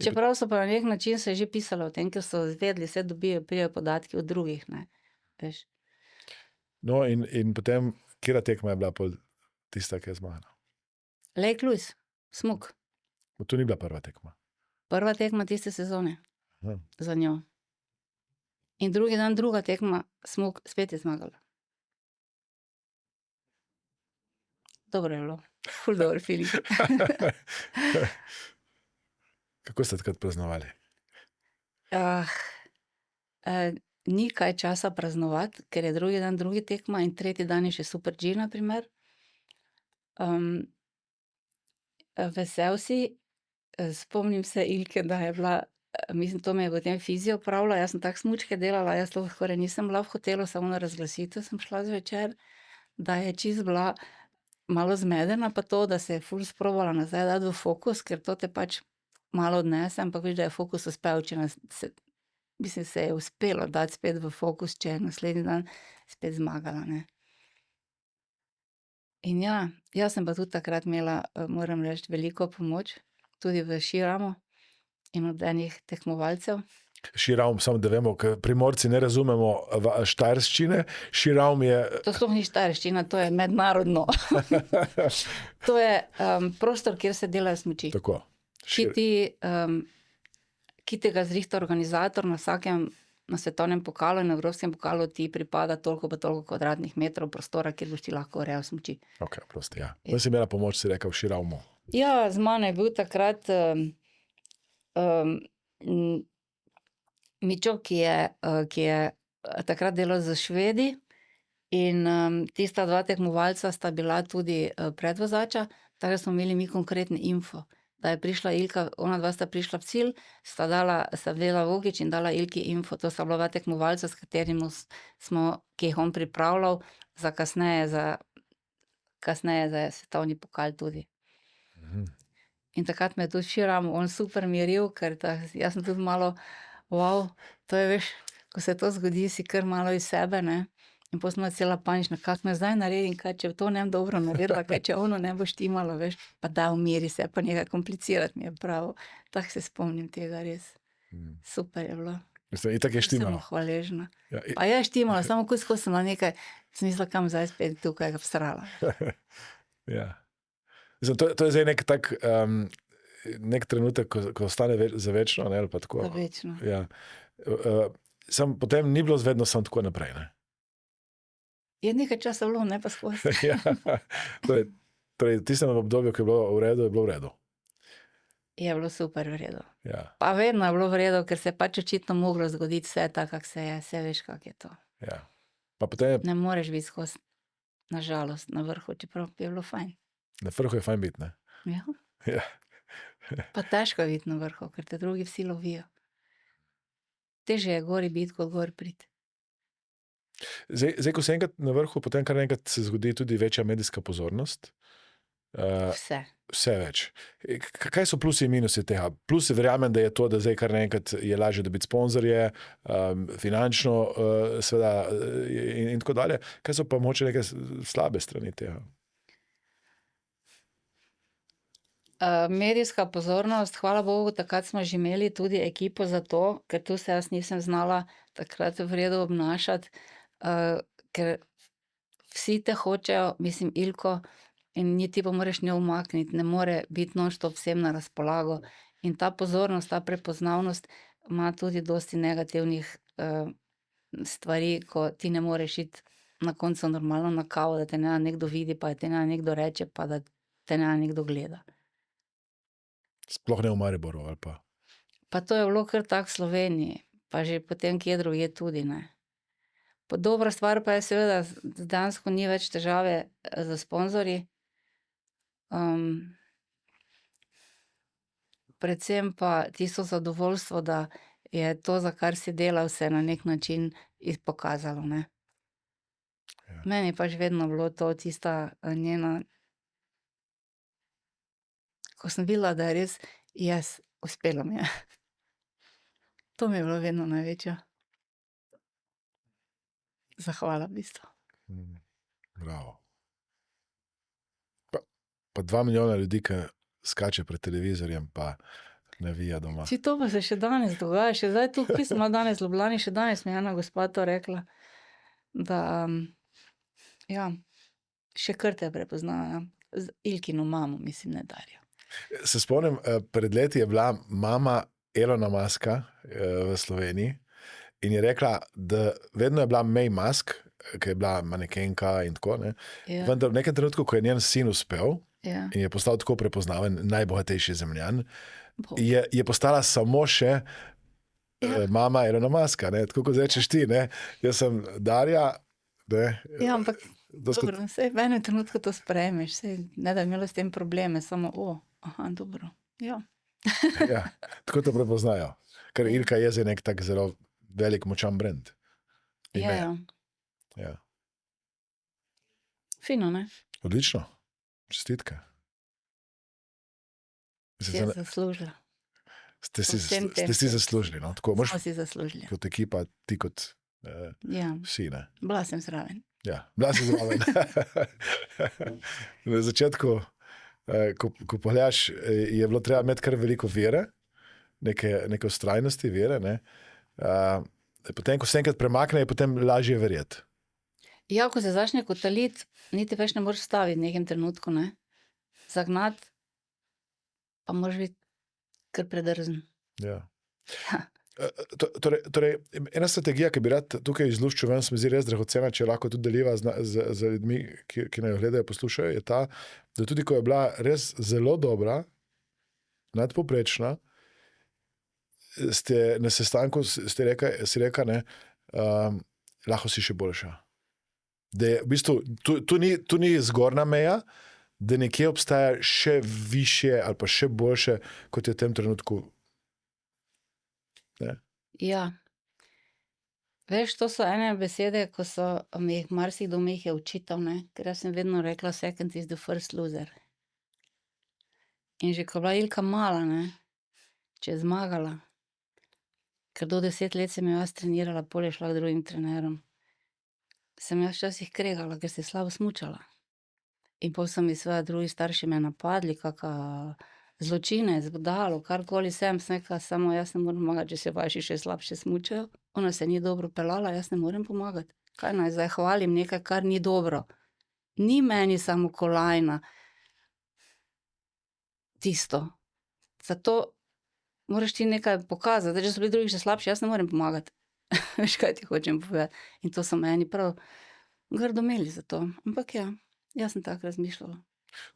Čeprav so pa na nek način se že pisalo o tem, ker so izvedeli, vse pridejo podatki od drugih, ne. Veš. No, in potem, katera tekma je bila pol tista, ki je zmagala? Lake Louise, smuk. To ni bila prva tekma. Prva tekma tiste sezone Aha. za njo. In drugi dan druga tekma, smuk, spet je zmagala. Dobro je bilo. Ful dober feeling. Kako ste takrat praznovali? Ni kaj časa praznovati, ker je drugi dan drugi tekma in tretji dan je še Super G, na primer. Vesel si, spomnim se Ilke, da je bila, mislim, to me je potem fizio opravila, jaz sem tako smučke delala, jaz sploh skoraj nisem bila v hotelu, samo na razglasitev sem šla zvečer, da je čisto bila malo zmedena, pa to, da se je ful sprobala nazaj dati v fokus, ker to te pač malo odnese, ampak viš, da je fokus uspel, če se je uspelo dati spet v fokus, če je naslednji dan spet zmagala, ne. In ja, jaz sem pa tudi takrat imela, moram reči, veliko pomoč, tudi v Širamu in od enih tekmovalcev. Širavm, samo da vemo, ker Primorci ne razumemo štajerščine, Širavm je... To sploh ni štajerščina, to je mednarodno. To je prostor, kjer se delajo smuči. Tako. Ki tega zrihta organizator na vsakem, na svetovnem pokalu in na evropskem pokalu ti pripada toliko pa toliko kvadratnih metrov prostora, kjer boš ti lahko urejal smuči. Ok, prosti, ja. Zdaj si imela pomoč, si rekel, v Širavmu. Ja, z mano je bil takrat Mičo, ki je takrat delal z Švedi in tista dva tekmovalca sta bila tudi predvozača, tako da smo imeli mi konkretne info. Da je prišla Ilka, ona dva sta prišla v cilj, sta Vlela Vogič in dala Ilki info, to sta bila dva tekmovalca, s katerimi ki jih on pripravljal za kasneje za svetovni pokal tudi. In takrat me je tudi Širam, on super miril, ker jaz sem tudi malo, to je, veš, ko se to zgodi, si kar malo iz sebe, ne. In pol sem bila cela panična, kako me zdaj naredim, kaj če to ne bom dobro naredila, kaj če ono ne bo štimalo, veš, pa daj umiri se, pa nekaj komplicirati mi je prav. Tako se spomnim tega res. Super je bilo. Itak je štimalo. Sem hvaležna. Ja, Pa je štimalo, samo ko sem na nekaj, sem mislila, kam zdaj spet tukaj ga vstrala. Ja. Mislim, to je zdaj nek tak, nek trenutek, ko ostane za večno, ne, ali pa tako. Za večno. Ja. Potem ni bilo vedno samo tako naprej, ne? Je nekaj časa bilo, ne pa skozi. Ja. Torej, v tistem obdobju, ko je bilo v redu, je bilo v redu. Je bilo super v redu. Ja. Pa vedno je bilo v redu, ker se je pač očitno moglo zgoditi vse tako, kako se je, vse veš, kako je to. Ja. Pa potem Ne moreš biti skozi, nažalost, na vrhu, čeprav bi bilo fajn. na vrhu je fajn biti, ne? Ja. Ja. Pa težko je biti na vrhu, ker te drugi vsi lovijo. Težje je gori biti, kot gor priti. Zdaj, ko si enkrat na vrhu, potem kar enkrat se zgodi tudi večja medijska pozornost. Vse. Vse več. Kaj so plusi in minusi tega? Plusi verjamem, da je to, da zdaj kar naenkrat je lažje dobiti sponzorje, finančno seveda in tako dalje. Kaj so pa mogoče neke slabe strani tega? Medijska pozornost, hvala Bogu, takrat smo že imeli tudi ekipo za to, ker tu se jaz nisem znala takrat v redu obnašati, ker vsi te hočejo, mislim, Ilko, in ti pa moraš njo umakniti, ne more biti non-stop vsem na razpolago. In ta pozornost, ta prepoznavnost ima tudi dosti negativnih stvari, ko ti ne moreš iti na koncu normalno na kavo, da te nekdo vidi, pa da te nekdo reče, pa da te nekdo gleda. Sploh ne v Mariboru ali pa. Pa to je bilo kar tako v Sloveniji, pa že potem kje drugje tudi, ne. Dobra stvar pa je seveda, dejansko ni več težave s sponzorji. Predvsem pa tisto zadovoljstvo, da je to, za kar si delal, se na nek način pokazalo, ne. Ja. Meni je pač vedno bilo to tista njena, ko sem videla, da je res uspelo mi je. To mi je bilo vedno največja zahvala v bistvu. Bravo. Pa 2 milijona ljudi, ki skače pred televizorjem, pa navija doma. Če to pa se še danes dogaja, še zdaj tu, ki sem bila danes v Ljubljani, še danes mi je ena gospa to rekla, da še kar te prepoznajo, z Ilkino mamo, mislim, ne Darjo. Se spomnim, pred leti je bila mama Elona Muska v Sloveniji in je rekla, da vedno je bila May Musk, ki je bila manekenka in tako, ne. Ja, Vendar v nekem trenutku, ko je njen sin uspel ja. in je postal tako prepoznaven, najbogatejši Zemljan, Bo. je postala samo še Ja. mama Elona Muska, ne. Tako kot rečeš ti, ne. Jaz sem Darja, ne. Ja, ampak Doskrat- dobro, saj v enem trenutku to sprejmeš, saj ne da bi imela s tem probleme, samo dobro, ja. Ja, tako to prepoznajo. Ker Ilka je zdaj nek tak zelo velik, močan brand. Ime. Ja. Ja. Fino, ne? Odlično. Čestitke. Si je zaslužila. Ste si, vsem tem ste si zaslužili. No? Tako, Smo si zaslužili. kot ekipa, ti kot Ja, vsi. Ne? bila sem zraven. Ja, bila si zraven. Na začetku, ko pogledaš, je bilo treba imeti kar veliko vere, neke vztrajnosti, vere. Ne? Potem, ko se enkrat premakne, je potem lažje verjeti. Ja, ko se začne kotaliti, niti več ne moreš staviti v nekem trenutku, ne? Zagnati, pa moraš biti kar predrzen. Ja. Torej, ena strategija, ki bi rad tukaj izluščil ven, se mi zdi res dragocena, če lahko tudi deliva z ljudmi, ki naj jo gledajo, poslušajo, je ta, da tudi ko je bila res zelo dobra, nadpoprečna, ste na sestanku si rekla, ne, lahko si še boljša. Da je v bistvu, tu ni zgornja meja, da nekje obstaja še višje ali pa še boljše, kot je v tem trenutku. Ne? Ja. Veš, to so ene besede, ko so mi jih marsikdo mi jih je učital, ne? Ker jaz sem vedno rekla, second is the first loser. In že ko je bila Ilka mala, ne? Če je zmagala, ker do 10 let sem jo jaz trenirala, pol je šla k drugim trenerom, sem jaz včasih kregala, ker se je slabo smučala. In pol so mi seveda drugi starši me napadli, kaka zločinec, budalo, karkoli sem rekla, samo jaz ne morem pomagati, če se vaši še slabše smučajo. Ona se ni dobro peljala, jaz ne morem pomagati. Kaj naj zdaj hvalim nekaj, kar ni dobro? Ni meni samo kolajna tisto. Zato moraš ti nekaj pokazati. Zdaj, če so bili drugi še slabši, jaz ne morem pomagati. Veš, kaj ti hočem povedati. In to so meni prav grdo imeli za to. Ampak ja, jaz sem tako razmišljala.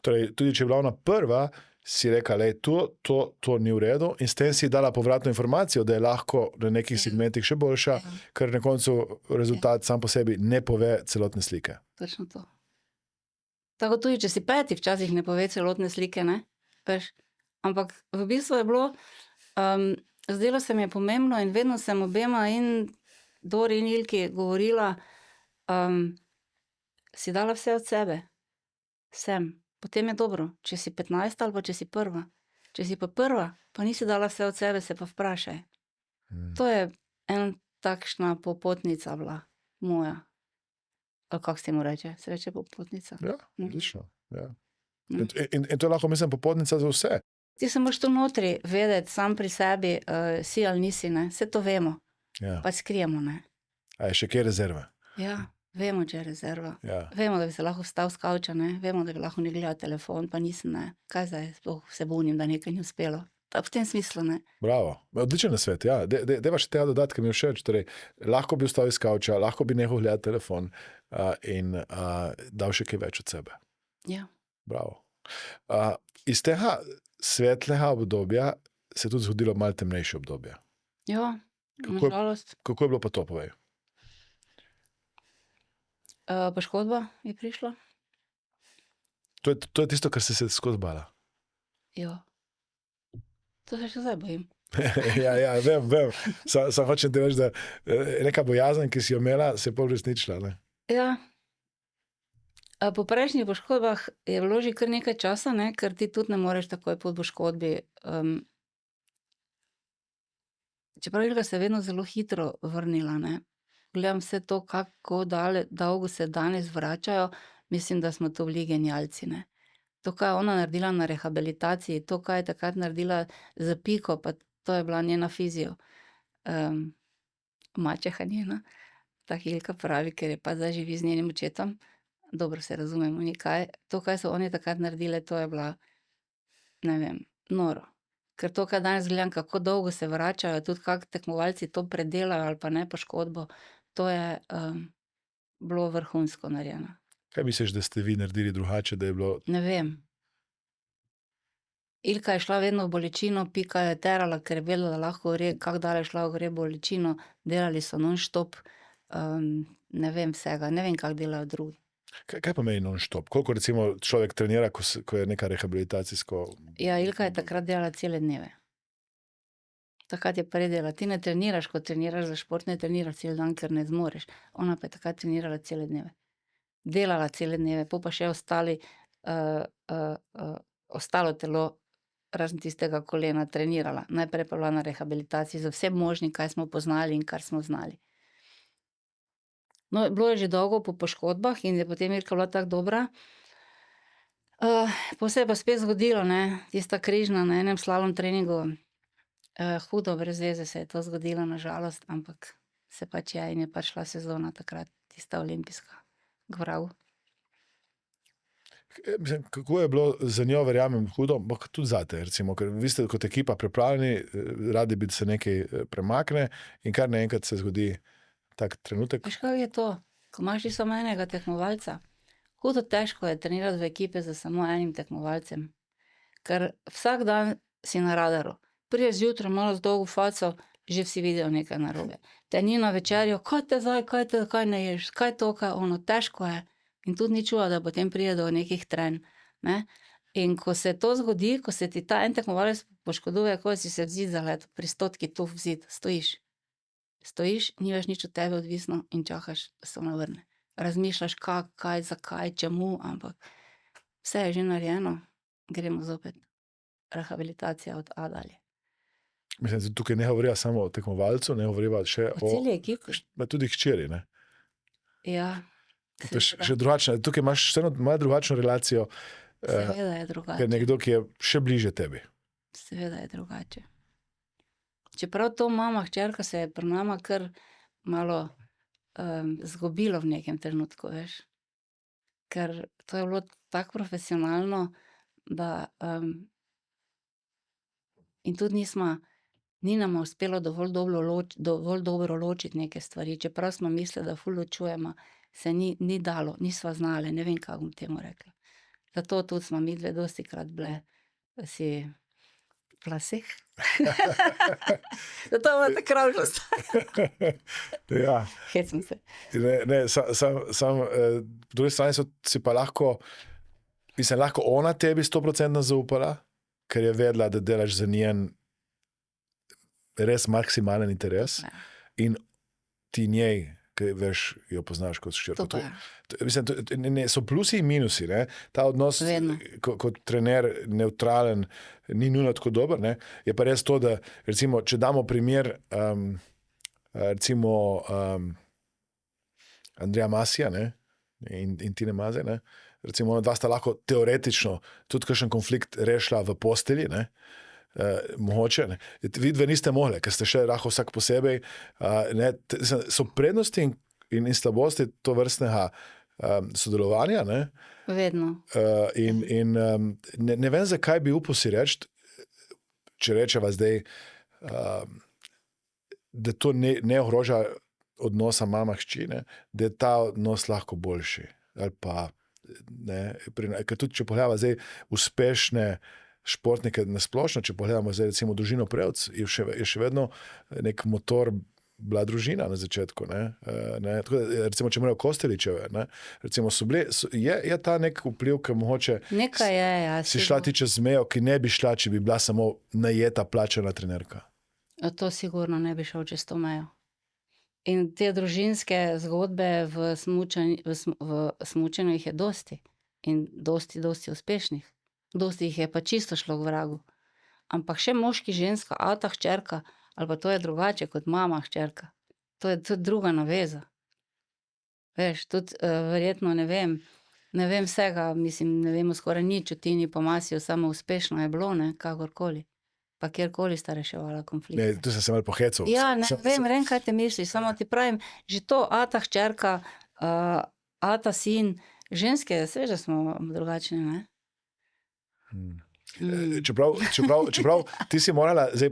Torej, tudi če je bila ona prva, si rekla, lej, to ni v redu in s tem si dala povratno informacijo, da je lahko na nekih segmentih še boljša, ker na koncu rezultat sam po sebi ne pove celotne slike. Točno to. Tako tudi, če si peti, včasih ne pove celotne slike, ne? Veš? Ampak v bistvu je bilo, zdelo se mi je pomembno in vedno sem obema in Dori in Ilki govorila, si dala vse od sebe. Sem. Potem je dobro, če si 15 ali pa če si prva. Če si pa prva, pa nisi dala vse od sebe, se pa vprašaj. To je ena takšna popotnica bila, moja. Ali kako se mu reče? Se reče popotnica? Ja, odlično. Ja. In to je lahko, mislim, popotnica za vse. Ti se moraš tu notri vedeti, sam pri sebi, si ali nisi, ne? Vse to vemo, Ja. pa skrijemo, ne? A je še kje rezerve? Ja, vemo, če je rezerva. Ja. Vemo, da bi se lahko vstal s kavča, ne? Vemo, da bi lahko ne gledal telefon, pa nisem, ne? Kaj zdaj, sploh se bunim, da nekaj ni uspelo. V tem smislu, ne? Bravo. Odličen nasvet, ja. Deva še tega dodati, ki mi je všeč. Torej, lahko bi vstal iz kavča, lahko bi nehal gledati telefon in dal še kaj več od sebe. Ja. Bravo. Iz tega svetlega obdobja se je tudi zgodilo malo temnejše obdobje. Ja, Kako je- nažalost. Kako je bilo pa to, povej? Poškodba je prišla. To je tisto, kar si se skozi bala. Ja. To se še zdaj bojim. ja, vem. Sam hočem ti reči, da neka bojazen, ki si jo imela, se je pol resničila. Ne? Ja. Po prejšnjih poškodbah je bilo že kar nekaj časa, ne, ker ti tudi ne moreš takoj po poškodbi. Čeprav Ilka se je vedno zelo hitro vrnila, ne. Gledam vse to, kako dolgo se danes vračajo, mislim, da smo to bili genialci, ne. To, kaj je ona naredila na rehabilitaciji, to, kaj je takrat naredila z Piko, pa to je bila njena fizio. Mačeha njena, ta Hilka pravi, ker je pa zdaj živi z njenim očetom. Dobro se razumemo, ni kaj. To, kaj so oni takrat naredile, to je bila, ne vem, noro. Ker to, kaj danes gledam, kako dolgo se vračajo, tudi kako tekmovalci to predelajo ali pa ne poškodbo, to je bilo vrhunsko narejeno. Kaj misliš, da ste vi naredili drugače, da je bilo... Ne vem. Ilka je šla vedno v bolečino, Pika je terala, ker je vedela, da lahko gre, kako daleč lahko gre v bolečino, delali so non-stop, ne vem vsega, ne vem, kako delajo drugi. Kaj pomeni non-stop? Koliko recimo človek trenira, ko je neka rehabilitacijsko... Ja, Ilka je takrat delala cele dneve. Takrat je predela. Ti ne treniraš, ko treniraš za šport, ne treniraš cel dan, ker ne zmoreš. Ona pa je takrat trenirala cele dneve. Delala cele dneve, pol pa še ostalo telo, razen tistega kolena, trenirala. Najprej pa bila na rehabilitaciji za vse možni, kaj smo poznali in kar smo znali. No, bilo je že dolgo po poškodbah in je potem Ilka bila tako dobra. Pol se je pa spet zgodilo, ne, tista križna na enem slalom treningu. Hudo, brez veze se je to zgodilo, na žalost, ampak se pač je in je pač šla sezona takrat, tista olimpijska, k vragu. Mislim, kako je bilo za njo, verjamem, hudo, ampak tudi zate, recimo, ker vi ste kot ekipa pripravljeni, radi bi, da se nekaj premakne in kar naenkrat se zgodi tak trenutek. Veš, kako je to? Ko imaš ti samo enega tekmovalca, hudo težko je trenirati v ekipe z samo enim tekmovalcem. Ker vsak dan si na radaru. Prideš zjutraj malo z dolgo faco, že vsi vidijo nekaj narobe. Te ni na večerjo, kaj te zdaj, kaj ne ješ, kaj to, kaj ono, težko je. In tudi ni čuva, da potem pride do nekih trenj, ne. In ko se to zgodi, ko se ti ta en tekmovalec poškoduje, ko si se v zid zaletel, pri 100 tu v zid, stojiš. Stojiš, ni več nič od tebe odvisno in čakaš, da se ona vrne. Razmišljaš, kaj, zakaj, čemu, ampak vse je že narejeno, gremo zopet. Rehabilitacija od A dalje. Mislim, da tukaj ne govoriva samo o tekmovalcu, ne govoriva še O celi ekipi. tudi hčeri, ne. Ja. To je še drugačno, tukaj imaš vseeno malo drugačno relacijo, Seveda je drugače. ker nekdo, ki je še bliže tebi. Seveda je drugače. Čeprav to mama, hčerka se je pri nama kar malo zgubilo v nekem trenutku, veš. Ker to je bilo tako profesionalno, da in tudi ni nama uspelo dovolj dobro ločiti neke stvari, čeprav smo mislili, da ful ločujemo, se ni dalo, nisva znale, ne vem, kako bom temu rekla. Zato tudi smo midve dostikrat bile si v laseh. Zato imate kravžnost. Ja. Hecam se. Ne, sam, po drugi strani si pa lahko ona tebi 100% zaupala, ker je vedela, da delaš za njen res maksimalen interes in ti njej, ki veš, jo poznaš kot hčerko. To pa je. Mislim, so plusi in minusi, ne? Ta odnos Vedno. kot trener nevtralen ni nujno tako dober, ne? Je pa res to, da recimo, če damo primer recimo Andreja Masija, ne? In Tine Maze, ne? Recimo ona dva sta lahko teoretično tudi kakšen konflikt rešila v postelji, ne? Mogoče, ne. Vidve niste mogli, ker ste še lahko vsak posebej, ne. So prednosti in slabosti to vrstnega sodelovanja, ne. Vedno. In ne vem, zakaj bi upal si reči, če rečeva zdaj, da to ne ogroža odnosa mama-hči, ne, da je ta odnos lahko boljši. Ali pa ker tudi, če pogledamo zdaj uspešne športnike na splošno, če pogledamo zdaj recimo Družino Prevc, je še vedno nek motor bila družina na začetku. Tako da, recimo, če imajo Kostelićeve, recimo je ta nek vpliv, ki mogoče Nekaj je, ja. si šla ti čez mejo, ki ne bi šla, če bi bila samo najeta, plačana trenerka. To sigurno ne bi šel čez to mejo. In te družinske zgodbe v smučanju jih je dosti. In dosti uspešnih. Dosti jih je pa čisto šlo k vragu. Ampak še moški, ženska, ata, hčerka, ali pa to je drugače kot mama, hčerka. To je tudi druga naveza. Veš, tudi verjetno ne vem vsega, mislim, ne vemo skoraj nič o Tini pa Masiju, samo uspešno je bilo, kakorkoli. Pa kjerkoli sta reševala konflikte. Ne, tu sem se malo pohecal. Ja, vem, kaj te misliš, samo ti pravim, že to ata, hčerka, ata, sin, ženske, sveže smo drugačne, ne? Čeprav ti si morala, zdaj,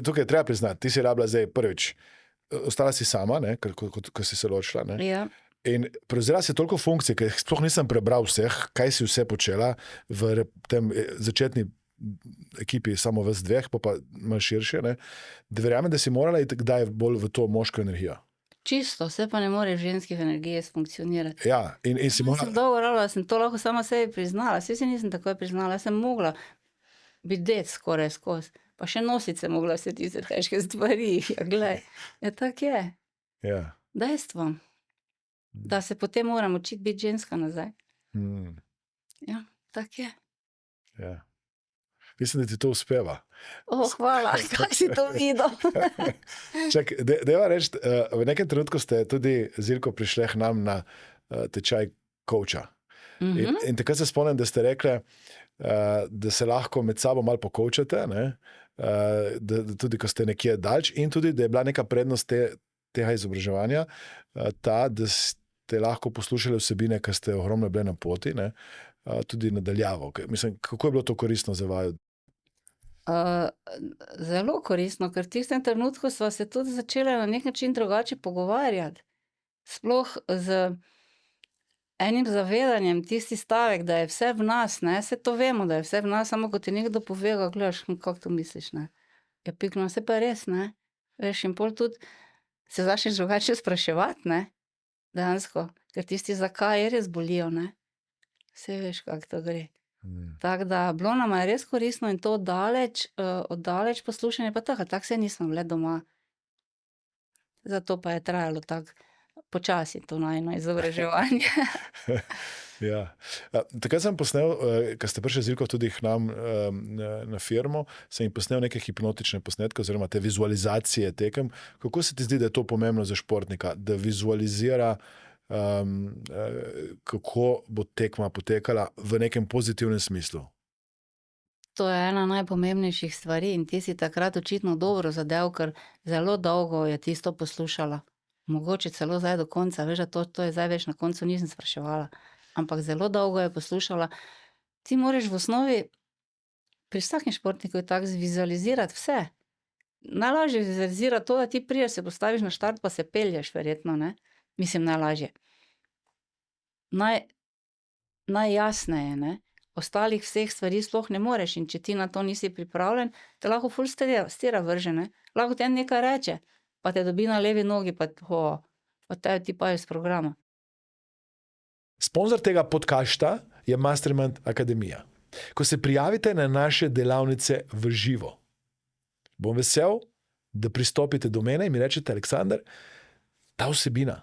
tukaj je treba priznati, ti si rabila zdaj prvič, ostala si sama, ko si se ločila, Ja. in prevzela si toliko funkcij, ker sploh nisem prebral vseh, kaj si vse počela v tem začetni ekipi, samo vas dveh, pa malo širše, da verjamem, da si morala iti kdaj bolj v to moško energijo. Čisto, vse pa ne more v ženskih energijah funkcionirati. Ja, in si morala... Sem dolgo rabila, sem to lahko sama sebi priznala, saj si nisem takoj priznala, sem mogla biti dec skoraj skozi, pa še nositi sem mogla vse tiste težke stvari, ja, glej, ja, tak je. Ja. Dejstvo, da se potem moram učiti biti ženska nazaj. Ja, tak je. Ja. Mislim, da ti to uspeva. Hvala, kako si to videl. Čak, deva reči, v nekem trenutku ste tudi z Ilko prišli k nam na tečaj coacha. In takrat se spomnim, da ste rekli, da se lahko med sabo malo pokoučate, da tudi, ko ste nekje dalč, in tudi, da je bila neka prednost tega izobraževanja ta, da ste lahko poslušali vsebine, ki ste ogromno bile na poti, tudi nadaljavo. Mislim, kako je bilo to koristno za vaju? Zelo koristno, ker v tistem trenutku sva se tudi začela na nek način drugače pogovarjati. Sploh z enim zavedanjem, tisti stavek, da je vse v nas, se to vemo, da je vse v nas, samo ko ti nekdo pove, gledaš, kako to misliš, Ja, pikno, se pa res, Veš, in pol tudi se začneš drugače spraševati, dejansko, ker tisti zakaj res bolijo, Saj veš, kako to gre. Tako da, bilo nama je res koristno in to oddaleč poslušanje, pa tako se nismo bile doma. Zato pa je trajalo tako počasi to najino izobraževanje. Ja. Takrat sem posnel, ko ste prišli z Ilko tudi k nam na firmo, sem jim posnel neke hipnotične posnetke oziroma te vizualizacije tekem. Kako se ti zdi, da je to pomembno za športnika, da vizualizira kako bo tekma potekala v nekem pozitivnem smislu? To je ena najpomembnejših stvari in ti si takrat očitno dobro zadev, ker zelo dolgo je tisto poslušala. Mogoče celo zdaj do konca, veš, da to je zdaj več na koncu nisem spraševala, ampak zelo dolgo je poslušala. Ti moraš v osnovi pri vsakem športniku je tako zvizualizirati vse. Najlažje vizualizirati to, da ti prideš, se postaviš na štart, pa se pelješ verjetno, Mislim, najlažje. Najjasneje, Ostalih vseh stvari sploh ne moreš in če ti na to nisi pripravljen, te lahko ful stira vrže, Lahko ti nekaj reče, pa te dobi na levi nogi, pa ti pa iz programa. Sponzor tega podcasta je Mastermind Akademija. Ko se prijavite na naše delavnice v živo, bom vesel, da pristopite do mene in mi rečete, Aleksandar, ta vsebina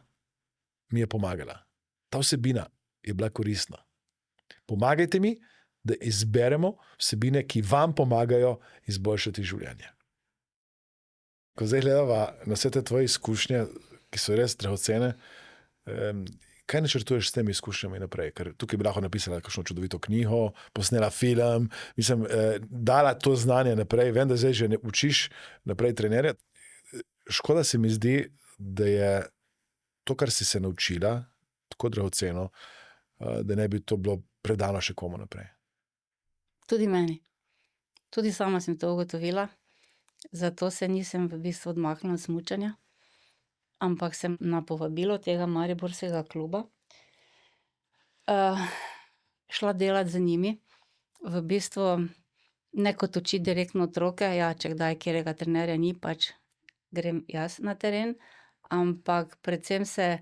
mi je pomagala. Ta vsebina je bila koristna. Pomagajte mi, da izberemo vsebine, ki vam pomagajo izboljšati življenje. Ko zdaj gledava na vse te tvoje izkušnje, ki so res dragocene, kaj načrtuješ s temi izkušnjami naprej? Ker tukaj bi lahko napisala kakšno čudovito knjigo, posnela film, mislim, dala to znanje naprej, vem, da zdaj že ne učiš naprej trenerja. Škoda se mi zdi, da je to, kar si se naučila, tako dragoceno, da ne bi to bilo predano še komu naprej. Tudi meni. Tudi sama sem to ugotovila, zato se nisem v bistvu odmaknila od smučanja, ampak sem na povabilo tega mariborskega kluba šla delati za njimi. V bistvu ne kot učiti direktno otroke, ja, če kdaj katerega trenerja ni, pač grem jaz na teren, ampak predvsem se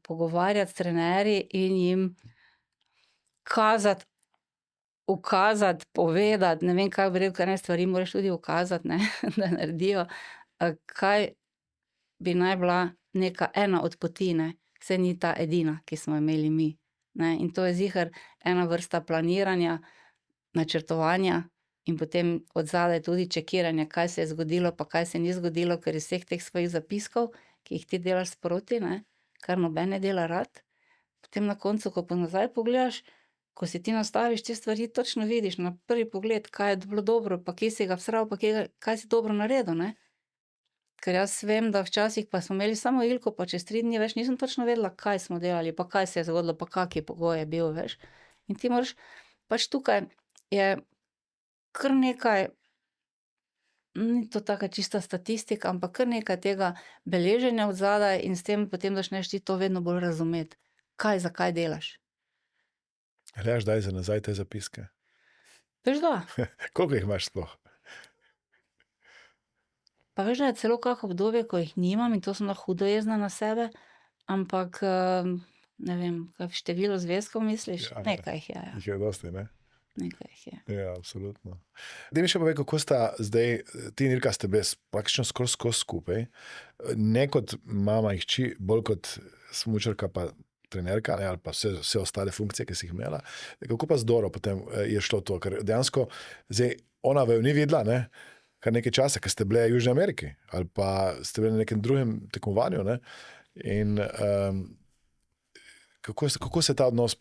pogovarjati s trenerji in jim kazati, ukazati, povedati, ne vem, kako bi rekel, ker ene stvari moraš tudi ukazati, ne, da naredijo, kaj bi naj bila neka ena od poti, ne, saj ni ta edina, ki smo imeli mi, ne, in to je ziher ena vrsta planiranja, načrtovanja in potem odzadaj tudi čekiranja, kaj se je zgodilo pa kaj se ni zgodilo, ker iz vseh teh svojih zapiskov, ki jih ti delaš sproti, ne, kar noben ne dela rad, potem na koncu, ko pa nazaj pogledaš, ko si ti nastaviš te stvari, točno vidiš na prvi pogled, kaj je bilo dobro, pa kje si ga vsral, pa kaj si dobro naredil, ne. Ker jaz vem, da včasih pa smo imeli samo Ilko, pa čez 3 dni več nisem točno vedela, kaj smo delali, pa kaj se je zgodilo, pa kak je pogoj je bil, veš. In ti moraš, pač tukaj je kar nekaj, ni to taka čista statistika, ampak kar nekaj tega beleženja odzadaj in s tem potem začneš ti to vedno bolj razumeti. Kaj, zakaj delaš. Gledaš daj za nazaj te zapiske? Veš da, Koliko jih imaš sploh? pa veš, da je celo kako obdobje, ko jih nimam in to sem lahko hudo jezna na sebe, ampak ne vem, kaj število zvezkov misliš? Ja, Nekaj jih je, ja. Jih je dosti, ne? Nekaj jih je. Ja, absolutno. Daj mi še povej, kako sta zdaj, ti in Ilka ste bili praktično skozi skupaj, ne kot mama in hči, bolj kot smučarka pa trenerka, ne, ali pa vse ostale funkcije, ki si jih imela. Kako pa z Doro potem je šlo to? Ker dejansko zdaj ona vaju ni videla, ne, kar nekaj časa, ker ste bile v Južni Ameriki ali pa ste bili na nekem drugem tekmovanju, ne, in kako se ta odnos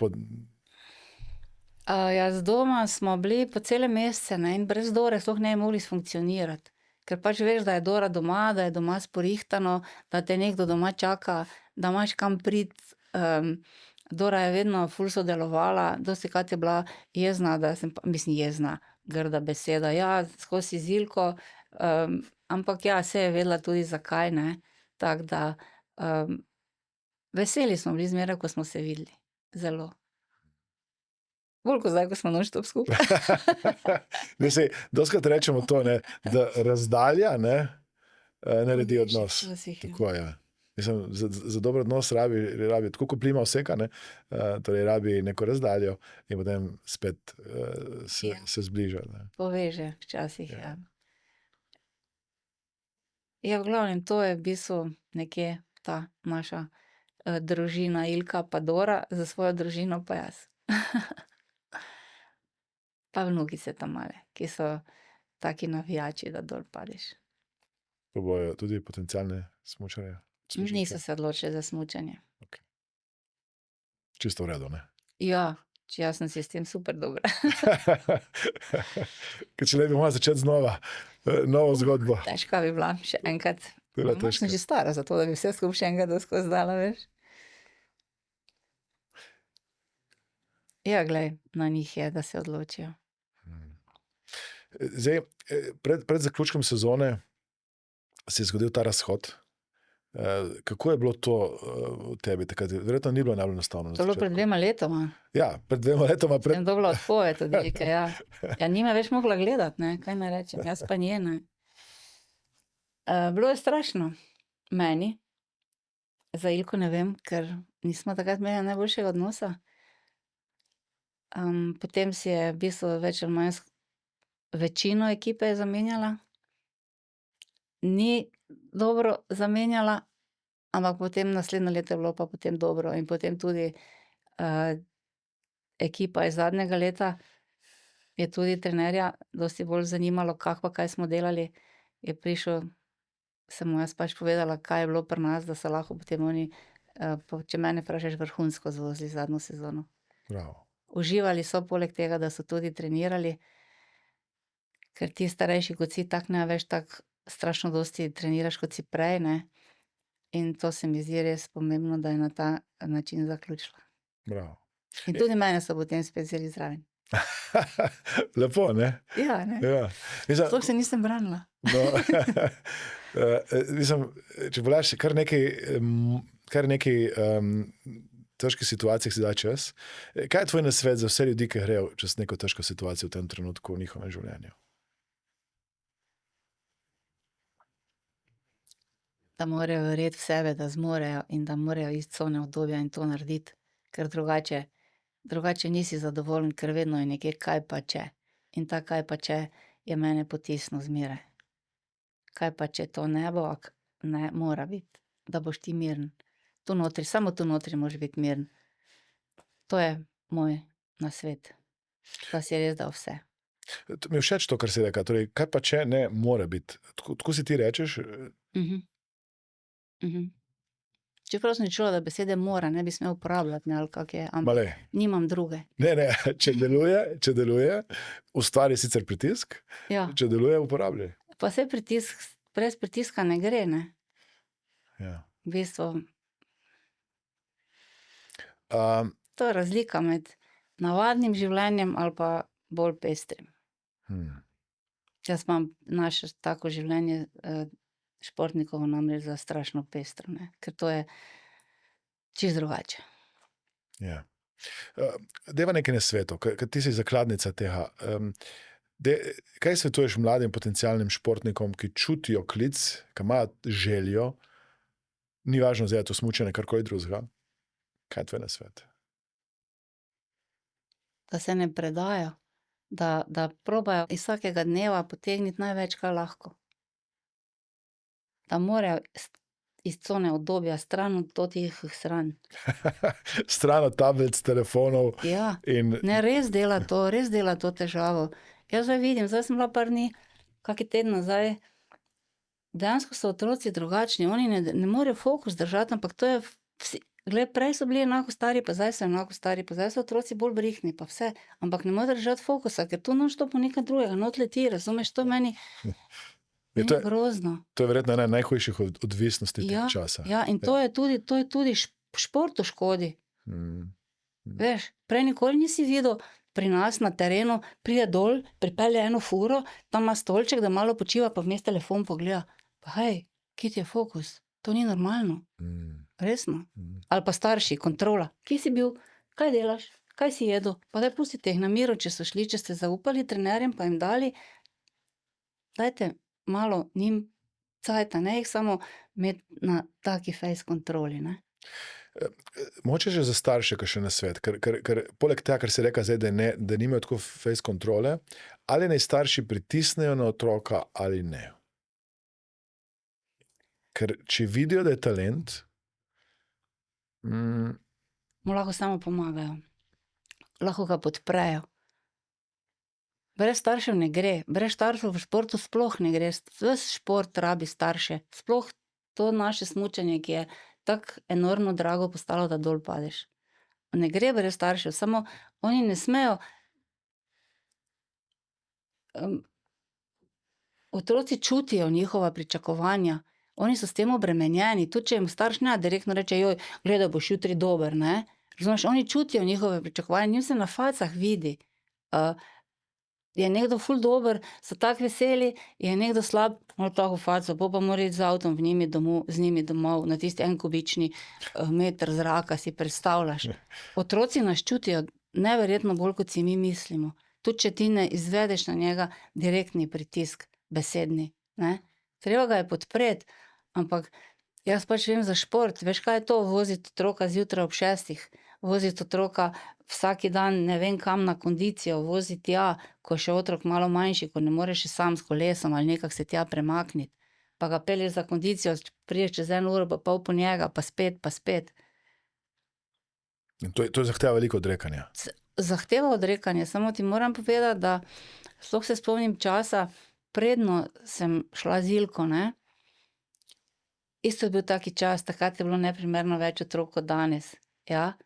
Ja, z doma smo bili po cele mesece, ne, in brez Dore sploh ne bi mogli funkcionirati. Ker pač veš, da je Dora doma, da je doma sporihtano, da te nekdo doma čaka, da imaš kam priti. Dora je vedno ful sodelovala, dostikrat je bila jezna, da sem, mislim jezna, grda beseda, ja, skozi Ilko, ampak ja, saj je vedela tudi zakaj, ne, tako da veseli smo bili zmeraj, ko smo se videli, zelo. Bolj kot zdaj, ko smo non-stop skupaj. Ne, sej, dostikrat rečemo to, ne, da razdalja, ne, naredi odnos. Včasih, ja. Tako je. Mislim, za dober odnos rabi tako kot plima oseka, ne, torej rabi neko razdaljo in potem spet se zbliža. Ne. Poveže včasih, Ja. ja. Ja, v glavnem, to je v bistvu nekje ta naša družina Ilka pa Dora, za svojo družino pa jaz. Pa vnukice tam male, ki so taki navijači, da dol padeš. To bojo tudi potencialne smučarje. Niso se odločili za smučanje. Čisto v redu, ne? Ja, jaz sem si s tem super dobra. Ker če ne bi mogla začeti znova, novo zgodbo. Težka bi bila še enkrat. Bila Ampak težka. sem že stara za to, da bi vse skupaj še enkrat skozi dala, veš. Ja, glej, na njih je, da se odločijo. Zdaj, pred zaključkom sezone se je zgodil ta razhod. Kako je bilo to v tebi takrat? Verjetno ni bilo najbolj enostavno. To je bilo pred 2 letoma. Ja, pred 2 letoma. Sem dobila odpoved od Ilke, ja. Ja, nima več mogla gledati, ne, kaj naj rečem, jaz pa nje, ne. Bilo je strašno meni, za Ilko ne vem, ker nismo takrat imeli najboljšega odnosa. Potem si je v bistvu več ali manj večino ekipe je zamenjala. Ni dobro zamenjala, ampak potem naslednje leto je bilo pa potem dobro in potem tudi ekipa iz zadnjega leta je tudi trenerja dosti bolj zanimalo, kako pa kaj smo delali. Je prišel, sem mu jaz pač povedala, kaj je bilo pri nas, da so lahko potem oni, če mene vprašaš, vrhunsko zvozili zadnjo sezono. Bravo. Uživali so poleg tega, da so tudi trenirali, ker ti starejši, kot si, tako ne veš, tako strašno dosti treniraš, kot si prej, ne. In to se mi zdi res pomembno, da je na ta način zaključila. Bravo. In tudi mene so potem spet vzeli zraven. Lepo, ne? Ja, ne. Ja. Mislim, Sploh se nisem branila. no, mislim, če pogledaš, kar nekaj težkih situacijah si da čas. Kaj je tvoj nasvet za vse ljudi, ki grejo čez neko težko situacijo v tem trenutku v njihovem življenju? Da morajo verjeti v sebe, da zmorejo in da morajo iz cone obdobja in to narediti, ker drugače nisi zadovoljen, ker vedno je nekje kaj pa če. In ta kaj pa če je mene potisnil zmeraj. Kaj pa če to ne bo, ne mora biti, da boš ti miren. Tu notri, samo tu notri moraš biti miren. To je moj nasvet, da si res dal vse. Mi je všeč to, kar si rekla. Torej, kaj pa če ne more biti? Tako si ti rečeš? Čeprav sem čula, da besede mora ne bi smel uporabljati, ne, ali kak je, ampak Male. nimam druge. Ne, če deluje, ustvari sicer pritisk, Ja. če deluje, uporabljaj. Pa saj pritisk, brez pritiska ne gre, ne. Ja. V bistvu, to je razlika med navadnim življenjem ali pa bolj pestrim. Jaz imam naše tako življenje, športnikov namreč za strašno pestro, ne, ker to je čisto drugače. Ja. Deva nekaj nasvetov, ker ti si zakladnica tega. Kaj svetuješ mladim potencialnim športnikom, ki čutijo klic, ki imajo željo, ni važno zdaj to smučanje, karkoli drugega? Kaj je tvoj nasvet? Da se ne predajo, da probajo iz vsakega dneva potegniti največ, kar lahko. Da morajo iz cone obdobja stran od totih sranj. Stran od tablic, telefonov Ja, in ne, res dela to težavo. Jaz zdaj vidim, zdaj sem bila par dni, kaki teden nazaj, dejansko so otroci drugačni, oni ne morejo fokus držati, ampak to je glej, prej so bili enako stari, pa zdaj so enako stari, pa zdaj so otroci bolj brihtni, pa vse, ampak ne morejo držati fokusa, ker tu non-stop nekaj drugega, not leti, razumeš, to meni je grozno. To je verjetno ena najhujših odvisnosti teh časa. Ja, in to je tudi športu škodi. Veš, prej nikoli nisi videl pri nas na terenu, pride dol, pripelje eno furo, tam ima stolček, da malo počiva, pa vmes telefon pogleda. Pa hej, kje ti je fokus? To ni normalno. Resno. Ali pa starši, kontrola. Kje si bil? Kaj delaš? Kaj si jedel? Pa daj pustite jih na miru, če so šli, če ste zaupali trenerjem, pa jim dali. Dajte malo njim cajta, ne jih samo imeti na taki face kontroli, ne. Mogoče že za starše kakšen nasvet, ker poleg tega, kar si rekla zdaj, da nimajo tako face kontrole, ali naj starši pritisnejo na otroka ali ne? Ker če vidijo, da je talent, mu lahko samo pomagajo. Lahko ga podprejo. Brez staršev ne gre, brez staršev v športu sploh ne gre, ves šport rabi starše, sploh to naše smučanje, ki je tako enormno drago postalo, da dol padeš. Ne gre brez staršev, samo oni ne smejo, otroci čutijo njihova pričakovanja, oni so s tem obremenjeni, tudi če jim starš ne direktno reče, joj, gledaj, boš jutri dober, ne. Razumeš, oni čutijo njihove pričakovanja, njim se na facah vidi. Je nekdo ful dober, so tako veseli, je nekdo slab, malo tako faco, pol pa mora iti z avtom z njimi domov, na tisti 1 kubični meter zraka, si predstavljaš. Otroci nas čutijo neverjetno bolj, kot si mi mislimo. Tudi če ti ne izvedeš na njega direktni pritisk, besedni, ne. Treba ga je podpreti, ampak jaz pač vem za šport, veš, kaj je to, voziti otroka zjutraj ob 6, voziti otroka vsaki dan ne vem kam na kondicijo, voziti tja, ko je še otrok malo manjši, ko ne more še sam s kolesom ali nekako se tja premakniti, pa ga pelješ za kondicijo, prideš čez 1 uro pa pol po njega, pa spet, pa spet. In to zahteva veliko odrekanja. Zahteva odrekanje, samo ti moram povedati, da sploh se spomnim časa, predno sem šla z Ilko, ne, isto je bil taki čas, takrat je bilo neprimerno več otrok kot danes, ja.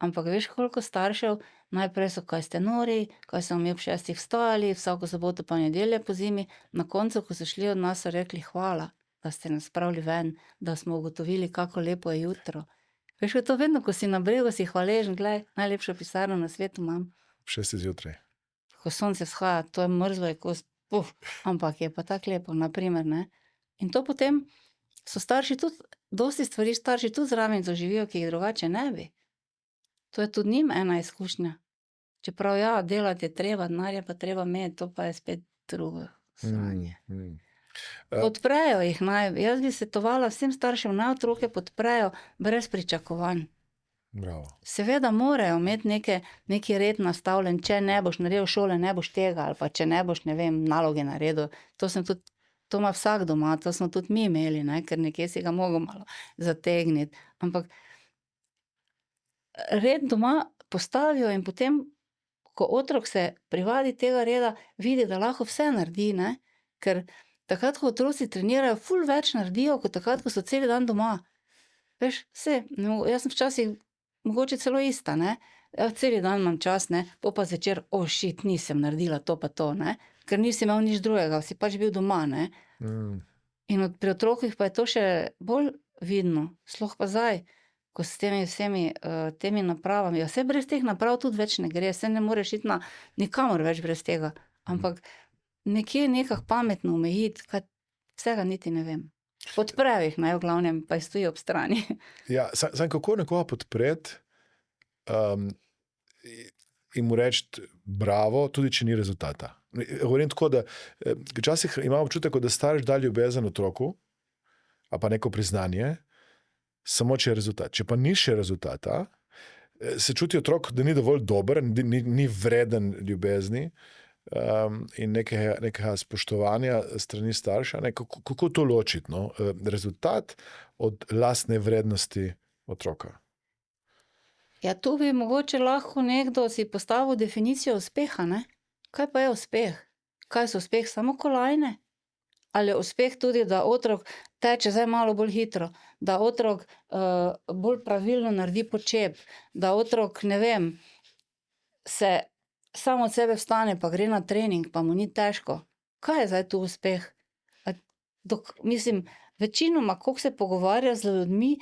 Ampak veš, koliko staršev, najprej so, kaj ste nori, kaj so mi ob 6 vstajali, vsako soboto pa nedeljo pozimi, na koncu, ko so šli od nas, so rekli hvala, da ste nas spravili ven, da smo ugotovili, kako lepo je jutro. Veš, je to vedno, ko si na bregu, si hvaležen, glej, najlepšo pisarno na svetu imam. 6 zjutraj. Ko sonce vzhaja, to je mrzlo, je kost, ampak je pa tako lepo, na primer, ne. In to potem so starši tudi, dosti stvari starši tudi zraven doživijo, ki jih drugače ne bi. To je tudi njim ena izkušnja. Čeprav ja, delati je treba, denar je pa treba imeti, to pa je spet drugo sranje. Podprejo jih naj, jaz bi svetovala vsem staršem, naj otroke podprejo brez pričakovanj. Bravo. Seveda morajo imeti neki red nastavljen, če ne boš naredil šole, ne boš tega, ali pa če ne boš, ne vem, naloge naredil. To ima vsak doma, to smo tudi mi imeli, ne, ker nekje si ga mogel malo zategniti. Ampak red doma postavijo in potem, ko otrok se privadi tega reda, vidi, da lahko vse naredi, ne, ker takrat, ko otroci trenirajo, ful več naredijo, kot takrat, ko so cel dan doma. Veš, jaz sem včasih mogoče celo ista, ne. Ja, cel dan imam čas, ne, pol pa zvečer, shit, nisem naredila to pa to, ne. Ker nisi imel nič drugega, si pač bil doma, ne. In pri otrocih pa je to še bolj vidno, sploh pa zdaj, ko s temi vsemi temi napravami, ja, saj brez teh naprav tudi več ne gre, saj ne moreš iti nikamor več brez tega, ampak nekje nekako pametno omejiti, kaj vsega niti ne vem. Podprejo jih naj v glavnem, pa jih stoji ob strani. Ja, samo kako nekoga podpreti in mu reči bravo, tudi če ni rezultata. Govorim tako, da včasih imam občutek, da starš da ljubezen otroku, a pa neko priznanje, samo če je rezultat. Če pa ni še rezultata, se čuti otrok, da ni dovolj dober, ni vreden ljubezni in nekega spoštovanja strani starša. Kako to ločiti, no? Rezultat od lastne vrednosti otroka? Ja, tu bi mogoče lahko nekdo si postavil definicijo uspeha, ne? Kaj pa je uspeh? Kaj so uspeh? Samo kolajne? Ali je uspeh tudi, da otrok teče zdaj malo bolj hitro, da otrok bolj pravilno naredi počep, da otrok, ne vem, se samo od sebe vstane pa gre na trening, pa mu ni težko. Kaj je zdaj tu uspeh? Mislim, večinoma, koliko se pogovarjaš z ljudmi,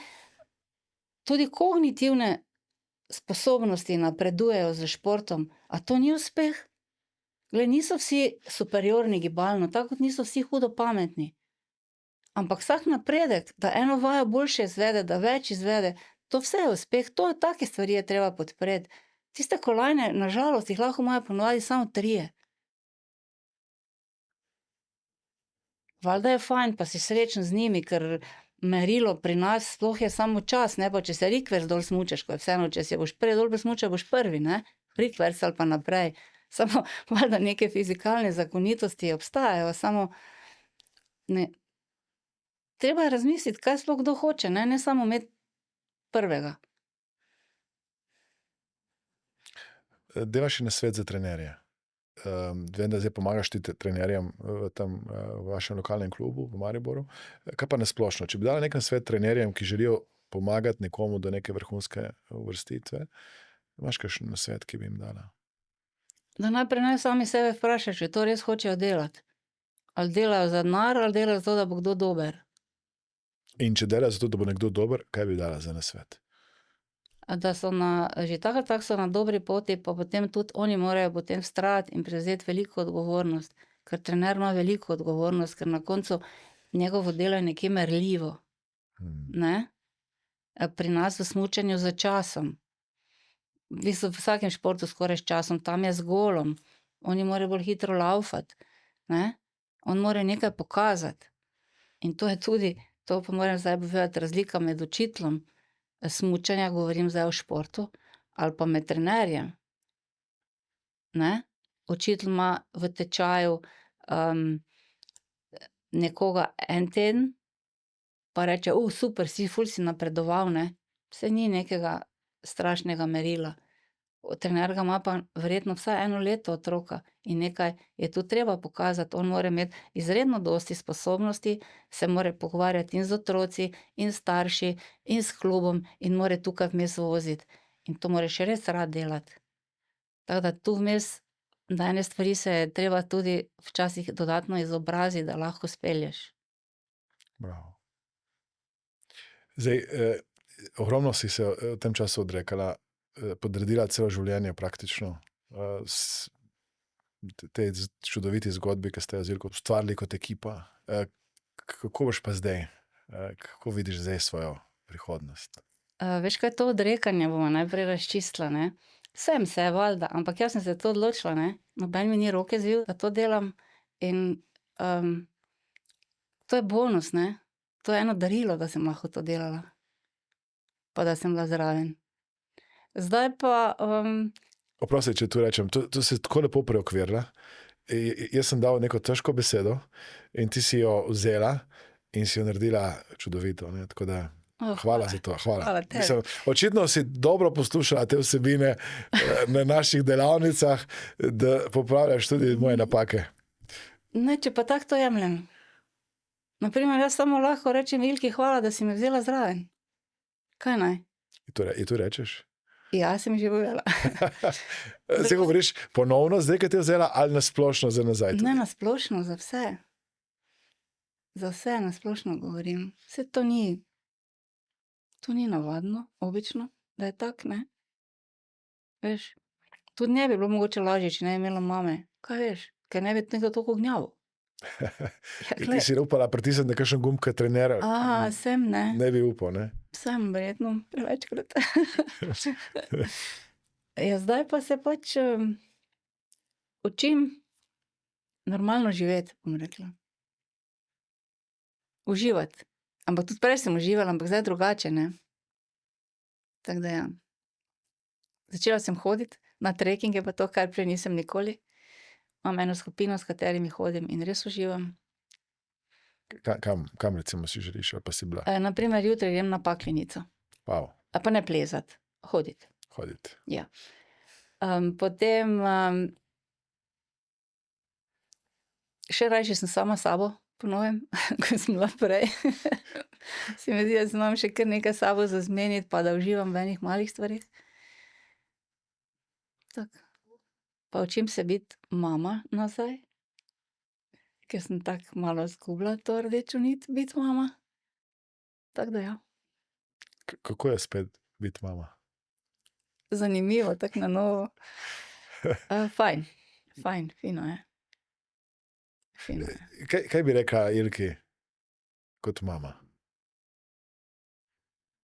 tudi kognitivne sposobnosti napredujejo s športom, a to ni uspeh? Glej, niso vsi superiorni gibalno, tako kot niso vsi hudo pametni. Ampak vsak napredek, da eno vajo boljše izvede, da več izvede, to vse je uspeh, take stvari je treba podpreti. Tiste kolajne, na žalost, jih lahko imajo ponavadi samo 3. Valjda je fajn, pa si srečen z njimi, ker merilo pri nas sploh je samo čas, ne, pa če se rikverc dol smučaš, ko je vseeno, če se boš prej dol presmučal, boš prvi, ne, rikverc ali pa naprej. Samo valjda neke fizikalne zakonitosti obstajajo, samo ne. Treba je razmisliti, kaj sploh kdo hoče, ne samo imeti prvega. Deva še nasvet za trenerje. Vem, da zdaj pomagaš ti trenerjem v vašem lokalnem klubu v Mariboru. Kaj pa nasplošno? Če bi dala nek nasvet trenerjem, ki želijo pomagati nekomu do neke vrhunske uvrstitve, imaš kakšen nasvet, ki bi jim dala? Da najprej naj sami sebe vprašajo, če to res hočejo delati. Ali delajo za denar, ali delajo za to, da bo kdo dober. In če delajo za to, da bo nekdo dober, kaj bi dala za nasvet? Da so že tako ali tako so na dobri poti, pa potem tudi oni morajo potem vztrajati in prevzeti veliko odgovornost, ker trener ima veliko odgovornost, ker na koncu njegovo delo je nekje merljivo, ne. Pri nas v smučanju z časom, v bistvu v vsakem športu skoraj s časom, tam je z golom, oni morajo bolj hitro laufati, ne. On mora nekaj pokazati. In to je tudi, to pa moram zdaj povedati, razlika med učiteljem smučanja, govorim zdaj o športu, ali pa med trenerjem. Ne? Učitelj ima v tečaju nekoga en teden, pa reče, super, ful si napredoval, ne. Saj ni nekega strašnega merila. Trener ga ima pa verjetno vsaj 1 leto otroka in nekaj je tu treba pokazati, on mora imeti izredno dosti sposobnosti, se mora pogovarjati in z otroci, in starši, in s klubom in mora tukaj vmes voziti. In to moraš res rad delati. Tako da tu vmes, na ene stvari se je treba tudi včasih dodatno izobraziti, da lahko spelješ. Bravo. Zdaj, ogromno si se v tem času odrekala, podredila celo življenje praktično tej čudoviti zgodbi, ki ste jo z Ilko ustvarili kot ekipa. Kako boš pa zdaj? Kako vidiš zdaj svojo prihodnost? Veš, kaj je to odrekanje, bomo najprej razčistila, ne? Sem se, valjda, ampak jaz sem se to odločila, ne? Noben mi ni roke zvil, da to delam in to je bonus, ne? To je eno darilo, da sem lahko to delala. Pa da sem bila zraven. Zdaj pa, Oprosti, če tu rečem, to si tako lepo preokvirila. Jaz sem dal neko težko besedo in ti si jo vzela in si jo naredila čudovito, ne? Tako da hvala za to. Hvala tebi. Mislim, očitno si dobro poslušala te vsebine na naših delavnicah, da popravljaš tudi moje napake. Ne, če pa tako to jemljem. Naprimer, jaz samo lahko rečem Ilki hvala, da si me vzela zraven. Kaj naj? In tu rečeš? Ja, sem že povedala. Zdaj govoriš ponovno, zdaj, kaj te je vzela, ali nasplošno za nazaj? Ne nasplošno, za vse. Za vse nasplošno govorim. Vse to ni navadno, obično, da je tak, ne? Veš, tudi ne bi bilo mogoče lažje, če ne bi imela mame. Kaj veš, ker ne bi nekdo toliko gnjavil. In ti si upala pritisniti na kakšen gumb, kot trener. Sem, ne. Ne bi upal, ne? Sem, verjetno, prevečkrat. Ja, zdaj pa se pač učim normalno živeti, bom rekla. Uživati. Ampak tudi prej sem uživala, ampak zdaj drugače, ne. Tako da ja. Začela sem hoditi na trekkinge, pa to, kar prej nisem nikoli. Imam eno skupino, s katerimi hodim in res uživam. Kam recimo si želiš, ali pa si bila? Naprimer, jutri grem na Paklenico. Wow. A pa ne plezati, hoditi. Hoditi. Ja. Potem še rajši sem sama s sabo, po novem, ko sem bila prej. Se mi zdi, da znam še kar nekaj s sabo za zmeniti, pa da uživam v enih malih stvarih. Tako. Pa učim se biti mama nazaj, ker sem tako malo izgubila to rdečo nit, biti mama. Tako da ja. Kako je spet biti mama? Zanimivo, tako na novo. Fajn, fino je. Fino je. Kaj bi rekla Ilki kot mama?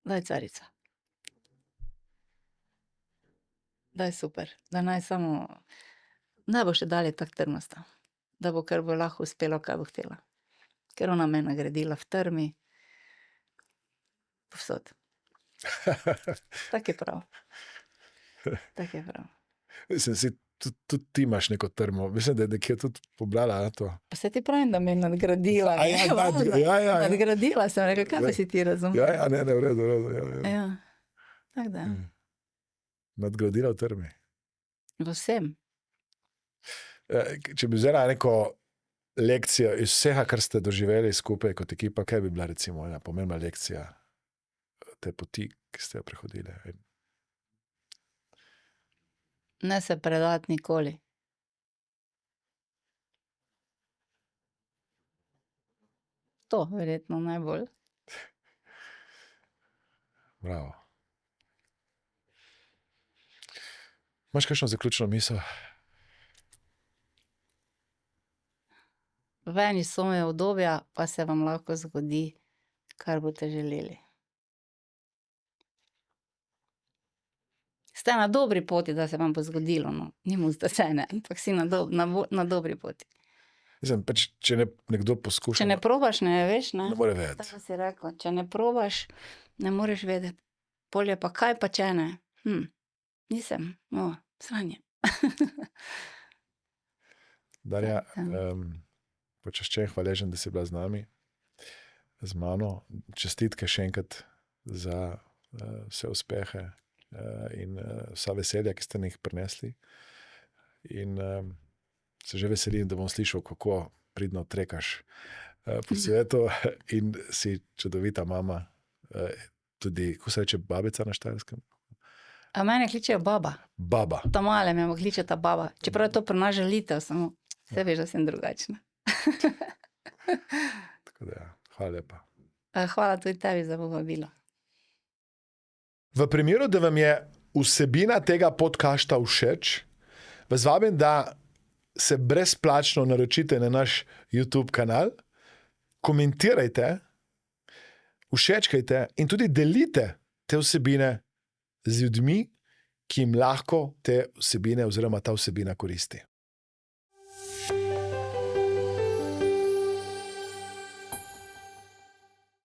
Da je carica. Da je super. Da naj samo, ne bo še dalje tako trmasta. Da bo kar bo lahko uspelo, kaj bo htela. Ker ona me je nagradila v trmi. Povsod. Tak je prav. Tak je prav. Mislim, tudi ti imaš neko trmo. Mislim, da je nekje tudi pobrala to. Pa se ti pravim, da me je nadgradila. Ja. Nadgradila sem, rekla, kaj pa si ti razumel? Ja, ne, v redu. Ja. Tak da. Nadgradila v trmi. Vsem. Če bi vzela neko lekcijo iz vsega, kar ste doživeli skupaj kot ekipa, kaj bi bila recimo ena pomembna lekcija te poti, ki ste jo prehodili? Ne se predati nikoli. To verjetno najbolj. Bravo. Imaš kakšno zaključno misel? V eni some obdobja pa se vam lahko zgodi, kar boste želeli. Ste na dobri poti, da se vam bo zgodilo, no. Ni da se ne, ampak si na dobri poti. Mislim, pač, če nekdo poskuša... Če ne probaš, ne veš, ne? Ne more vedeti. Tako si rekla, če ne probaš, ne moreš vedeti. Polje pa kaj pa če ne? Nisem, sranje. Darja, počaščen, hvaležen, da si bila z nami, z mano. Čestitke še enkrat za vse uspehe in vsa veselja, ki ste jih prinesli. In se že veselim, da bom slišal, kako pridno trekaš po svetu in si čudovita mama. Tudi, ko se reče babica na Štajerskem? A mene kličejo baba. Baba. Ta male me kličeta baba. Čeprav to pri nas želitev, samo se veš, da sem drugačna. Tako da ja, hvala lepa. Hvala tudi tebi za povabilo. V primeru, da vam je vsebina tega podcasta všeč, vas vabim, da se brezplačno naročite na naš YouTube kanal, komentirajte, všečkajte in tudi delite te vsebine z ljudmi, ki jim lahko te vsebine oziroma ta vsebina koristi.